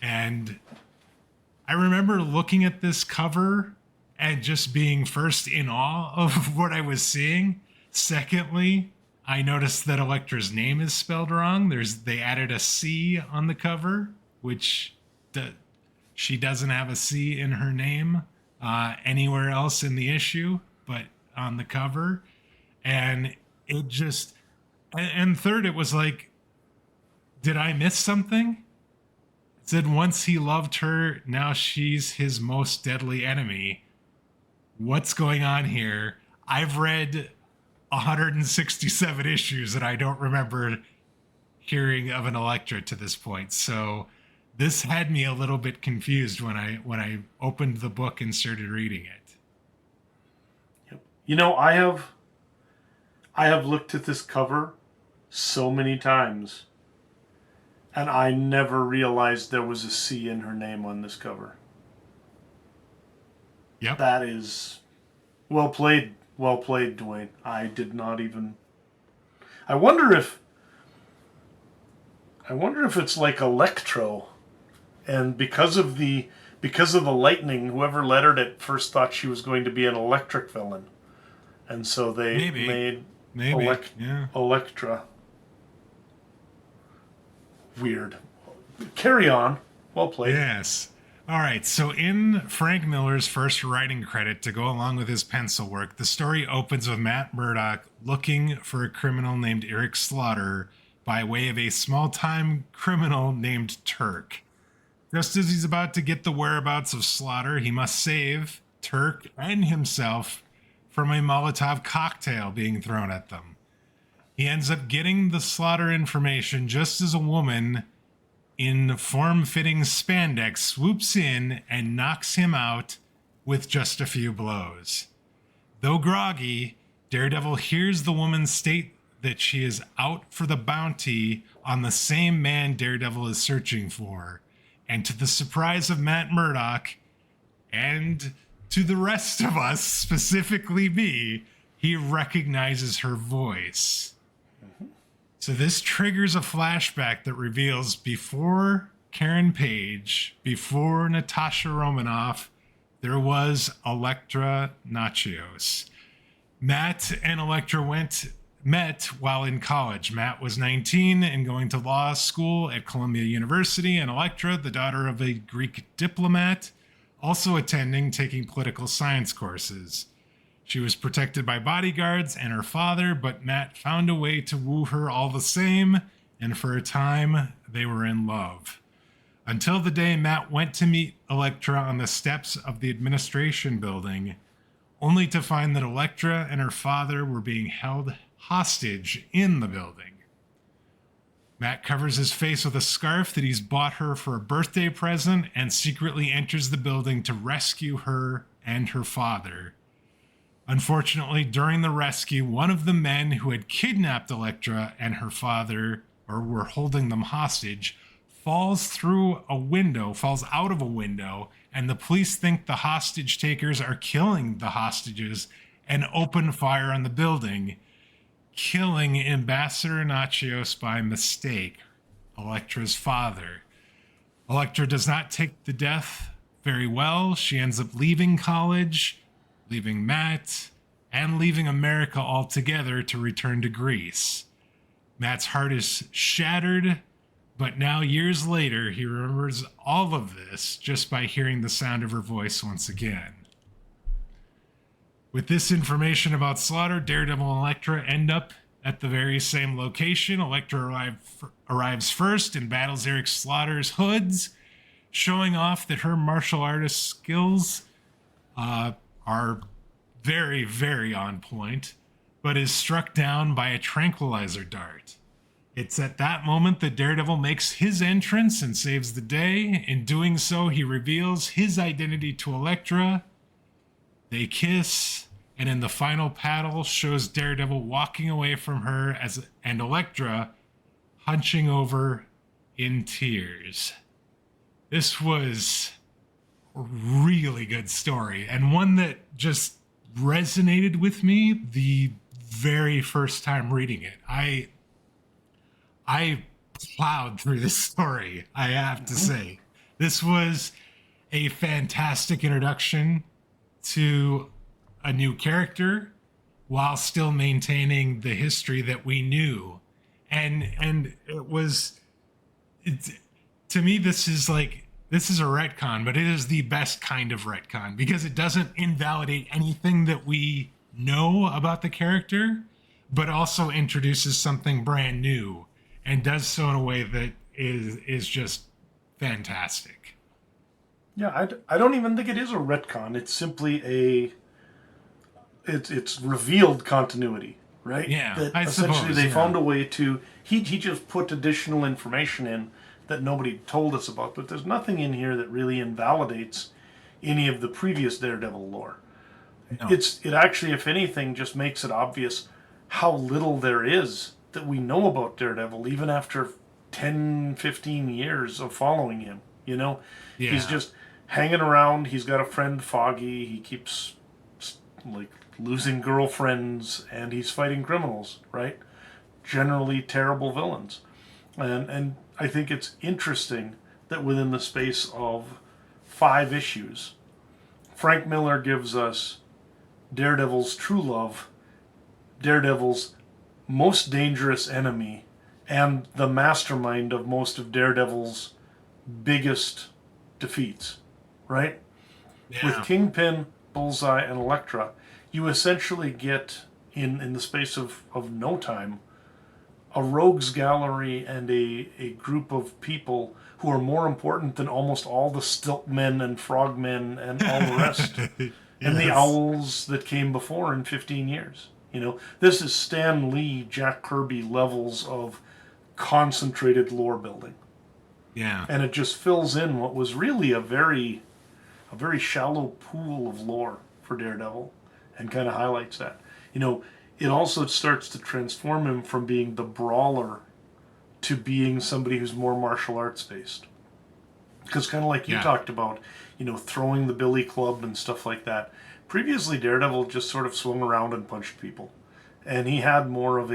And I remember looking at this cover and just being first in awe of what I was seeing. Secondly, I noticed that Elektra's name is spelled wrong. They added a C on the cover, which she doesn't have a C in her name anywhere else in the issue, but on the cover. And it just, and third, it was like, did I miss something? It said, once he loved her, now she's his most deadly enemy. What's going on here? I've read 167 issues and I don't remember hearing of an Elektra to this point. So this had me a little bit confused when I opened the book and started reading it. Yep. You know, I have looked at this cover so many times, and I never realized there was a C in her name on this cover. Yep. That is well played, Dwayne. I did not even. I wonder if it's like Electro, and because of the lightning, whoever lettered it first thought she was going to be an electric villain, and so they made Electra. Weird. Carry on. Well played. Yes. All right. So in Frank Miller's first writing credit to go along with his pencil work, the story opens with Matt Murdock looking for a criminal named Eric Slaughter by way of a small-time criminal named Turk. Just as he's about to get the whereabouts of Slaughter, he must save Turk and himself from a Molotov cocktail being thrown at them. He ends up getting the Slaughter information just as a woman in form-fitting spandex swoops in and knocks him out with just a few blows. Though groggy, Daredevil hears the woman state that she is out for the bounty on the same man Daredevil is searching for. And to the surprise of Matt Murdock, and to the rest of us, specifically me, he recognizes her voice. So this triggers a flashback that reveals before Karen Page, before Natasha Romanoff, there was Elektra Natchios. Matt and Elektra met while in college. Matt was 19 and going to law school at Columbia University, and Elektra, the daughter of a Greek diplomat, also attending, taking political science courses. She was protected by bodyguards and her father, but Matt found a way to woo her all the same, and for a time, they were in love. Until the day Matt went to meet Elektra on the steps of the administration building, only to find that Elektra and her father were being held hostage in the building. Matt covers his face with a scarf that he's bought her for a birthday present and secretly enters the building to rescue her and her father. Unfortunately, during the rescue, one of the men who had kidnapped Elektra and her father, or were holding them hostage, falls out of a window, and the police think the hostage takers are killing the hostages and open fire on the building, killing Ambassador Natchios by mistake, Elektra's father. Elektra does not take the death very well. She ends up leaving college, leaving Matt, and leaving America altogether to return to Greece. Matt's heart is shattered, but now years later, he remembers all of this just by hearing the sound of her voice once again. With this information about Slaughter, Daredevil and Elektra end up at the very same location. Elektra arrives first and battles Eric Slaughter's hoods, showing off that her martial artist skills are very, very on point, but is struck down by a tranquilizer dart. It's at that moment that Daredevil makes his entrance and saves the day. In doing so, he reveals his identity to Elektra. They kiss, and in the final battle shows Daredevil walking away from her and Elektra hunching over in tears. This was a really good story, and one that just resonated with me the very first time reading it. I plowed through this story, I have to say. This was a fantastic introduction to a new character while still maintaining the history that we knew. And to me, this is a retcon, but it is the best kind of retcon because it doesn't invalidate anything that we know about the character, but also introduces something brand new and does so in a way that is just fantastic. Yeah, I don't even think it is a retcon. It's simply it's revealed continuity. right? Yeah, That I essentially suppose, they yeah. found a way to. He just put additional information in that nobody told us about, but there's nothing in here that really invalidates any of the previous Daredevil lore. No. It actually, if anything, just makes it obvious how little there is that we know about Daredevil, even after 10, 15 years of following him. You know, he's Yeah. just hanging around. He's got a friend, Foggy. He keeps like losing girlfriends, and he's fighting criminals, right? Generally terrible villains. And I think it's interesting that within the space of 5 issues, Frank Miller gives us Daredevil's true love, Daredevil's most dangerous enemy, and the mastermind of most of Daredevil's biggest defeats, right? With Yeah. Kingpin, Bullseye, and Elektra, you essentially get, in the space of no time, a rogues gallery and a group of people who are more important than almost all the Stiltmen and Frogmen and all the rest. And the Yes. Owls that came before in 15 years. You know, this is Stan Lee, Jack Kirby levels of concentrated lore building. Yeah. And it just fills in what was really a very shallow pool of lore for Daredevil and kind of highlights that. You know, it also starts to transform him from being the brawler to being somebody who's more martial arts based. Because kind of like you Yeah. talked about, you know, throwing the billy club and stuff like that. Previously, Daredevil just sort of swung around and punched people. And he had more of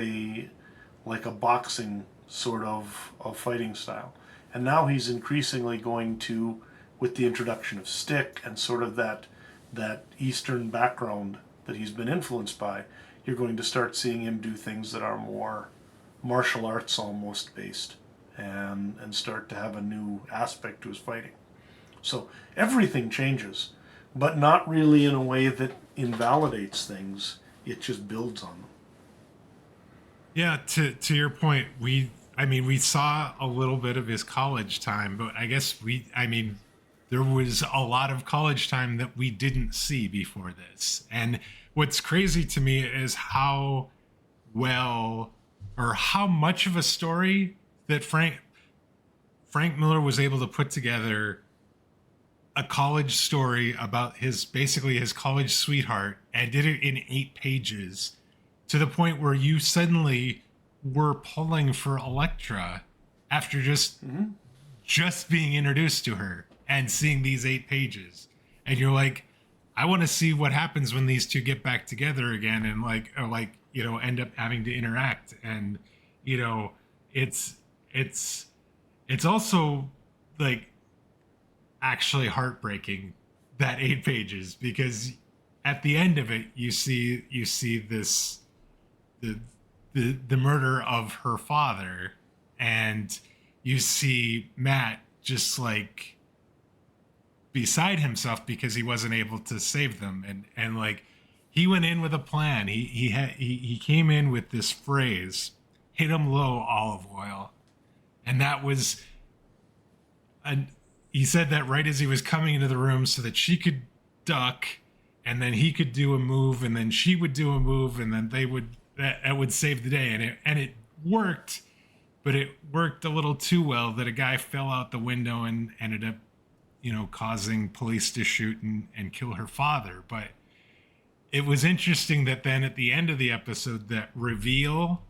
like a boxing sort of fighting style. And now he's increasingly going to, with the introduction of stick and sort of that Eastern background that he's been influenced by, you're going to start seeing him do things that are more martial arts almost based and start to have a new aspect to his fighting. So everything changes, but not really in a way that invalidates things. It just builds on them. Yeah, to your point, we saw a little bit of his college time, but I guess there was a lot of college time that we didn't see before this. And what's crazy to me is how well or how much of a story that Frank Miller was able to put together a college story about his college sweetheart and did it in 8 pages to the point where you suddenly were pulling for Elektra after just being introduced to her and seeing these 8 pages. And you're like, I want to see what happens when these two get back together again and end up having to interact. And, it's it's also like actually heartbreaking, that 8 pages, because at the end of it you see this the murder of her father, and you see Matt just like beside himself because he wasn't able to save them, and like he went in with a plan. He came in with this phrase, hit him low, olive oil. And that was he said that right as he was coming into the room so that she could duck, and then he could do a move, and then she would do a move, and then that would save the day. And it worked, but it worked a little too well that a guy fell out the window and ended up, causing police to shoot and kill her father. But it was interesting that then at the end of the episode, that reveal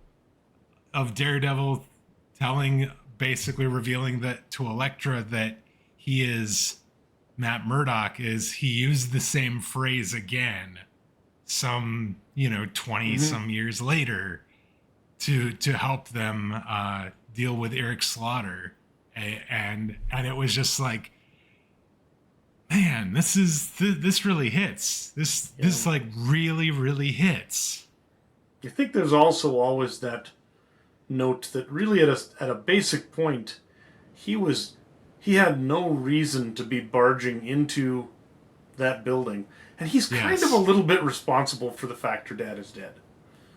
of Daredevil basically revealing that to Elektra that he is Matt Murdock, is he used the same phrase again some 20 some years later to help them deal with Eric Slaughter. And it was just like, man, this really hits. This like really, really hits. I think there's also always that note that really at a basic point, he had no reason to be barging into that building, and he's kind of a little bit responsible for the fact her dad is dead.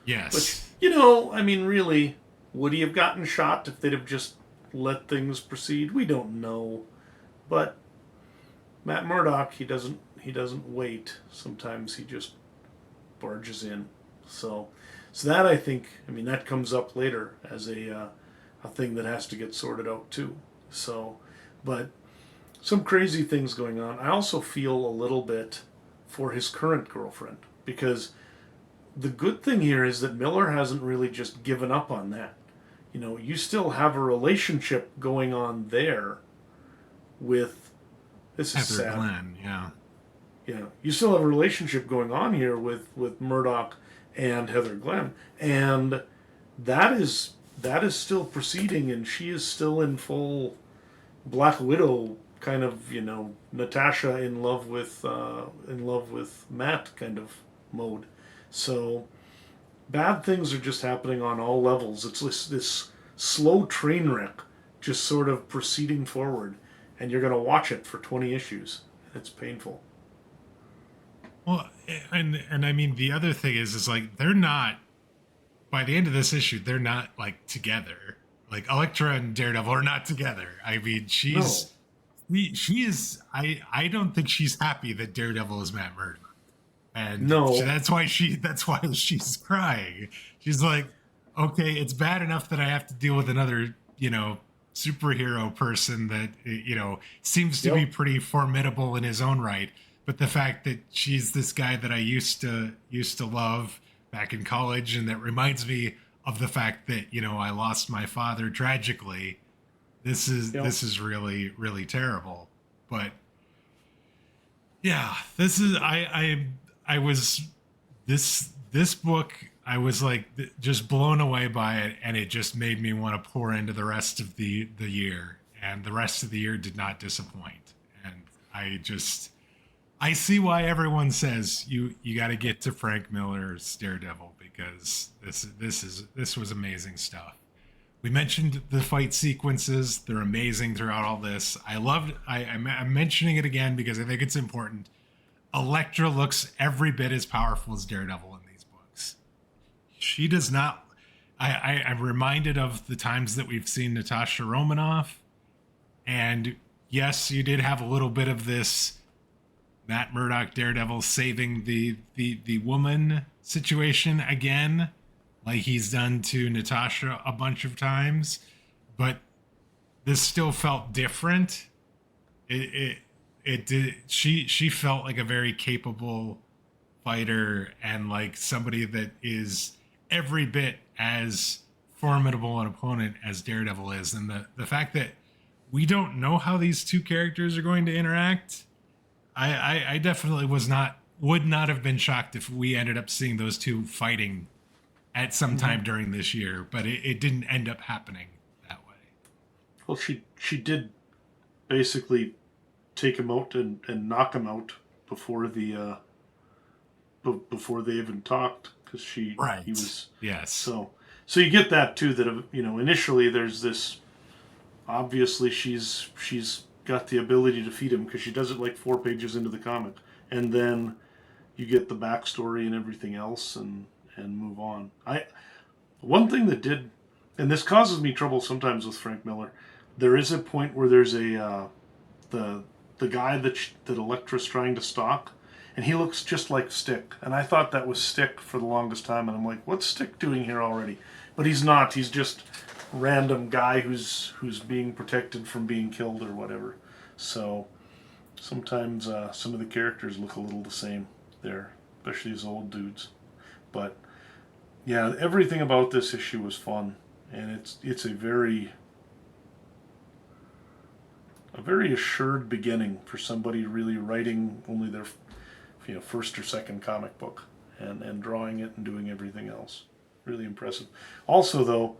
Yes. Which, really, would he have gotten shot if they'd have just let things proceed? We don't know, but Matt Murdock, he doesn't wait. Sometimes he just barges in. So So that, I think, I mean, that comes up later as a thing that has to get sorted out too. So, but some crazy things going on. I also feel a little bit for his current girlfriend, because the good thing here is that Miller hasn't really just given up on that. You know, you still have a relationship going on there with, this is Heather sad. Glenn, yeah. Yeah, you still have a relationship going on here with Murdock and Heather Glenn, and that is still proceeding, and she is still in full Black Widow kind of, you know, Natasha in love with Matt kind of mode. So bad things are just happening on all levels. It's this slow train wreck just sort of proceeding forward, and you're going to watch it for 20 issues. It's painful. Well, and I mean, the other thing is like they're not, by the end of this issue, they're not like together. Like Elektra and Daredevil are not together. I mean, she is. I don't think she's happy that Daredevil is Matt Murdock, and No. that's why she's crying. She's like, okay, it's bad enough that I have to deal with another, you know, superhero person that, you know, seems to be pretty formidable in his own right. But the fact that she's this guy that I used to love back in college, and that reminds me of the fact that, you know, I lost my father tragically. This is really, really terrible. But yeah, this is I was this book, I was like just blown away by it, and it just made me want to pour into the rest of the year, and the rest of the year did not disappoint. And I see why everyone says you got to get to Frank Miller's Daredevil, because this was amazing stuff. We mentioned the fight sequences; they're amazing throughout all this. I'm mentioning it again because I think it's important. Elektra looks every bit as powerful as Daredevil in these books. She does not. I'm reminded of the times that we've seen Natasha Romanoff, and yes, you did have a little bit of this Matt Murdock Daredevil saving the woman situation again, like he's done to Natasha a bunch of times, but this still felt different. It did. She felt like a very capable fighter, and like somebody that is every bit as formidable an opponent as Daredevil is. And the fact that we don't know how these two characters are going to interact, I definitely would not have been shocked if we ended up seeing those two fighting at some time during this year, but it didn't end up happening that way. Well, she did basically take him out and knock him out before before they even talked, because he was, yes. So you get that too, that, you know, initially there's this, obviously she's got the ability to feed him because she does it like 4 pages into the comic, and then you get the backstory and everything else, and move on. One thing that did, and this causes me trouble sometimes with Frank Miller, there is a point where there's the guy that Elektra's trying to stalk, and he looks just like Stick, and I thought that was Stick for the longest time, and I'm like, what's Stick doing here already? But he's not. He's just random guy who's being protected from being killed or whatever. So sometimes some of the characters look a little the same there, especially these old dudes. But yeah, everything about this issue was fun, and it's a very assured beginning for somebody really writing only their, you know, first or second comic book, and drawing it and doing everything else. Really impressive. Also, though,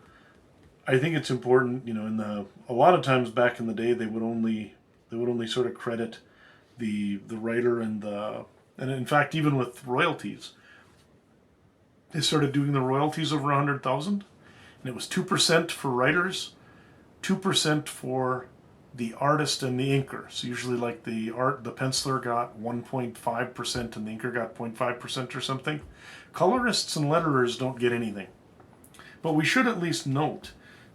I think it's important, you know, a lot of times back in the day, they would only sort of credit the writer and in fact, even with royalties, they started doing the royalties over 100,000, and it was 2% for writers, 2% for the artist and the inker. So usually, like the penciler got 1.5% and the inker got 0.5% or something. Colorists and letterers don't get anything. But we should at least note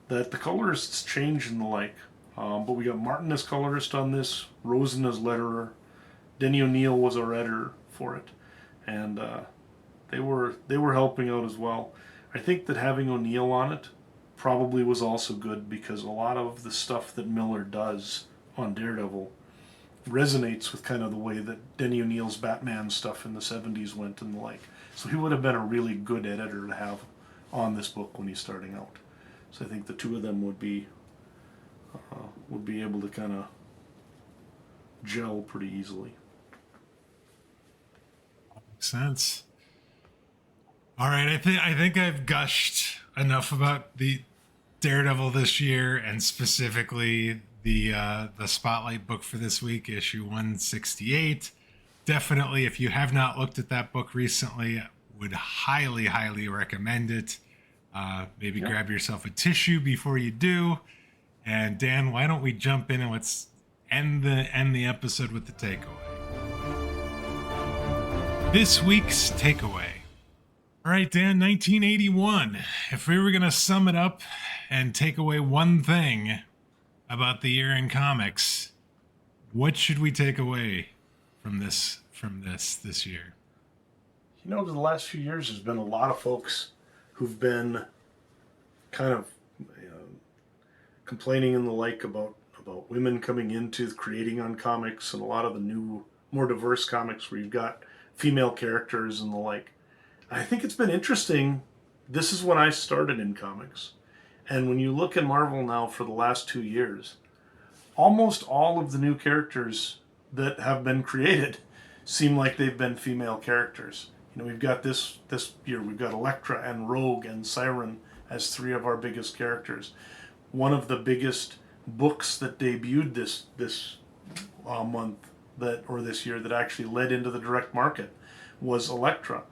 that the colorists change and the like. But we got Martin as colorist on this, Rosen as letterer, Denny O'Neil was our editor for it, and they were helping out as well. I think that having O'Neill on it probably was also good because a lot of the stuff that Miller does on Daredevil resonates with kind of the way that Denny O'Neill's Batman stuff in the 70s went and the like. So he would have been a really good editor to have on this book when he's starting out. So I think the two of them would be able to kind of gel pretty easily. Makes sense. All right, I think I've gushed enough about the Daredevil this year, and specifically the spotlight book for this week, issue 168. Definitely, if you have not looked at that book recently, would highly recommend it. Maybe grab yourself a tissue before you do. And Dan, why don't we jump in and let's end the episode with the takeaway. This week's takeaway. All right, Dan, 1981. If we were going to sum it up and take away one thing about the year in comics, what should we take away from this year? You know, the last few years there's been a lot of folks who've been kind of complaining and the like about women coming into creating on comics and a lot of the new, more diverse comics where you've got female characters and the like. I think it's been interesting. This is when I started in comics. And when you look at Marvel now for the last 2 years, almost all of the new characters that have been created seem like they've been female characters. You know, we've got this year, we've got Elektra and Rogue and Siren as three of our biggest characters. One of the biggest books that debuted this month this year that actually led into the direct market was Elektra.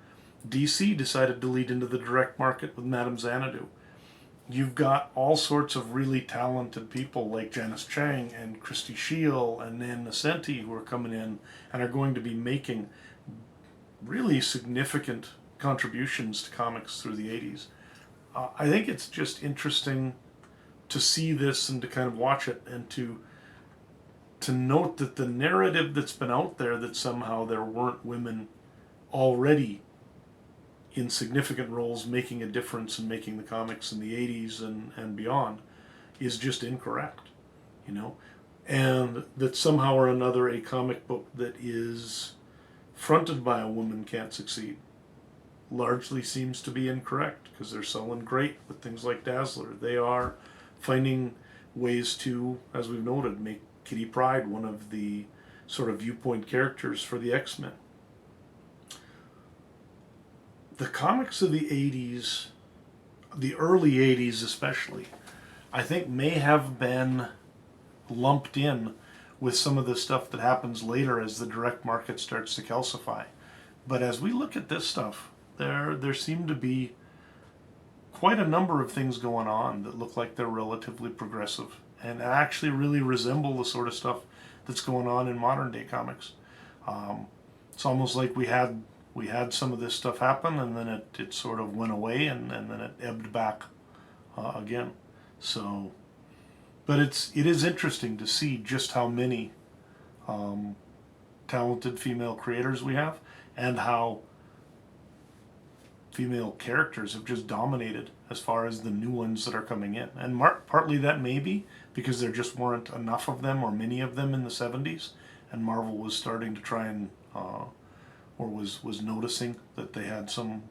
DC decided to lead into the direct market with Madame Xanadu. You've got all sorts of really talented people like Janice Chang and Christy Shield and then Nocenti who are coming in and are going to be making really significant contributions to comics through the 80s. I think it's just interesting to see this and to kind of watch it and to note that the narrative that's been out there that somehow there weren't women already in significant roles making a difference and making the comics in the 80s and beyond is just incorrect, you know? And that somehow or another a comic book that is fronted by a woman can't succeed largely seems to be incorrect because they're selling great with things like Dazzler. They are finding ways to, as we've noted, make Kitty Pryde one of the sort of viewpoint characters for the X-Men. The comics of the 80s, the early 80s especially, I think may have been lumped in with some of the stuff that happens later as the direct market starts to calcify. But as we look at this stuff, there seem to be quite a number of things going on that look like they're relatively progressive and actually really resemble the sort of stuff that's going on in modern day comics. It's almost like we had some of this stuff happen and then it sort of went away and then it ebbed back again. So, but it is interesting to see just how many talented female creators we have and how female characters have just dominated as far as the new ones that are coming in. And partly that may be because there just weren't enough of them or many of them in the 70s, and Marvel was starting to try and or was noticing that they had some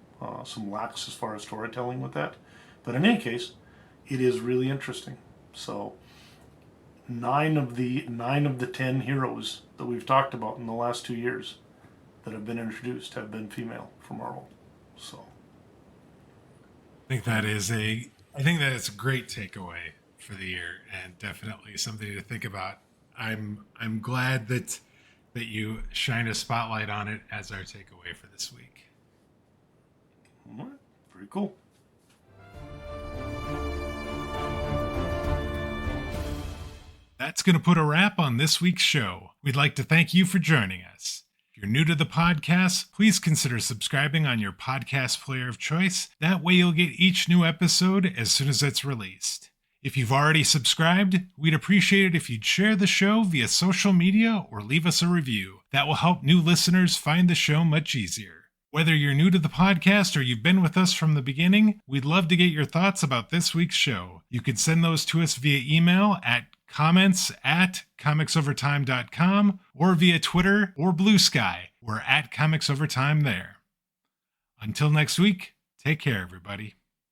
lacks as far as storytelling with that. But in any case, it is really interesting. So 9 of the 10 heroes that we've talked about in the last 2 years that have been introduced have been female for Marvel. So I think that is a great takeaway for the year and definitely something to think about. I'm glad that you shine a spotlight on it as our takeaway for this week. All right. Very cool. That's going to put a wrap on this week's show. We'd like to thank you for joining us. If you're new to the podcast, please consider subscribing on your podcast player of choice. That way you'll get each new episode as soon as it's released. If you've already subscribed, we'd appreciate it if you'd share the show via social media or leave us a review. That will help new listeners find the show much easier. Whether you're new to the podcast or you've been with us from the beginning, we'd love to get your thoughts about this week's show. You can send those to us via email at comments@comicsovertime.com or via Twitter or Blue Sky. We're at Comics Overtime there. Until next week, take care, everybody.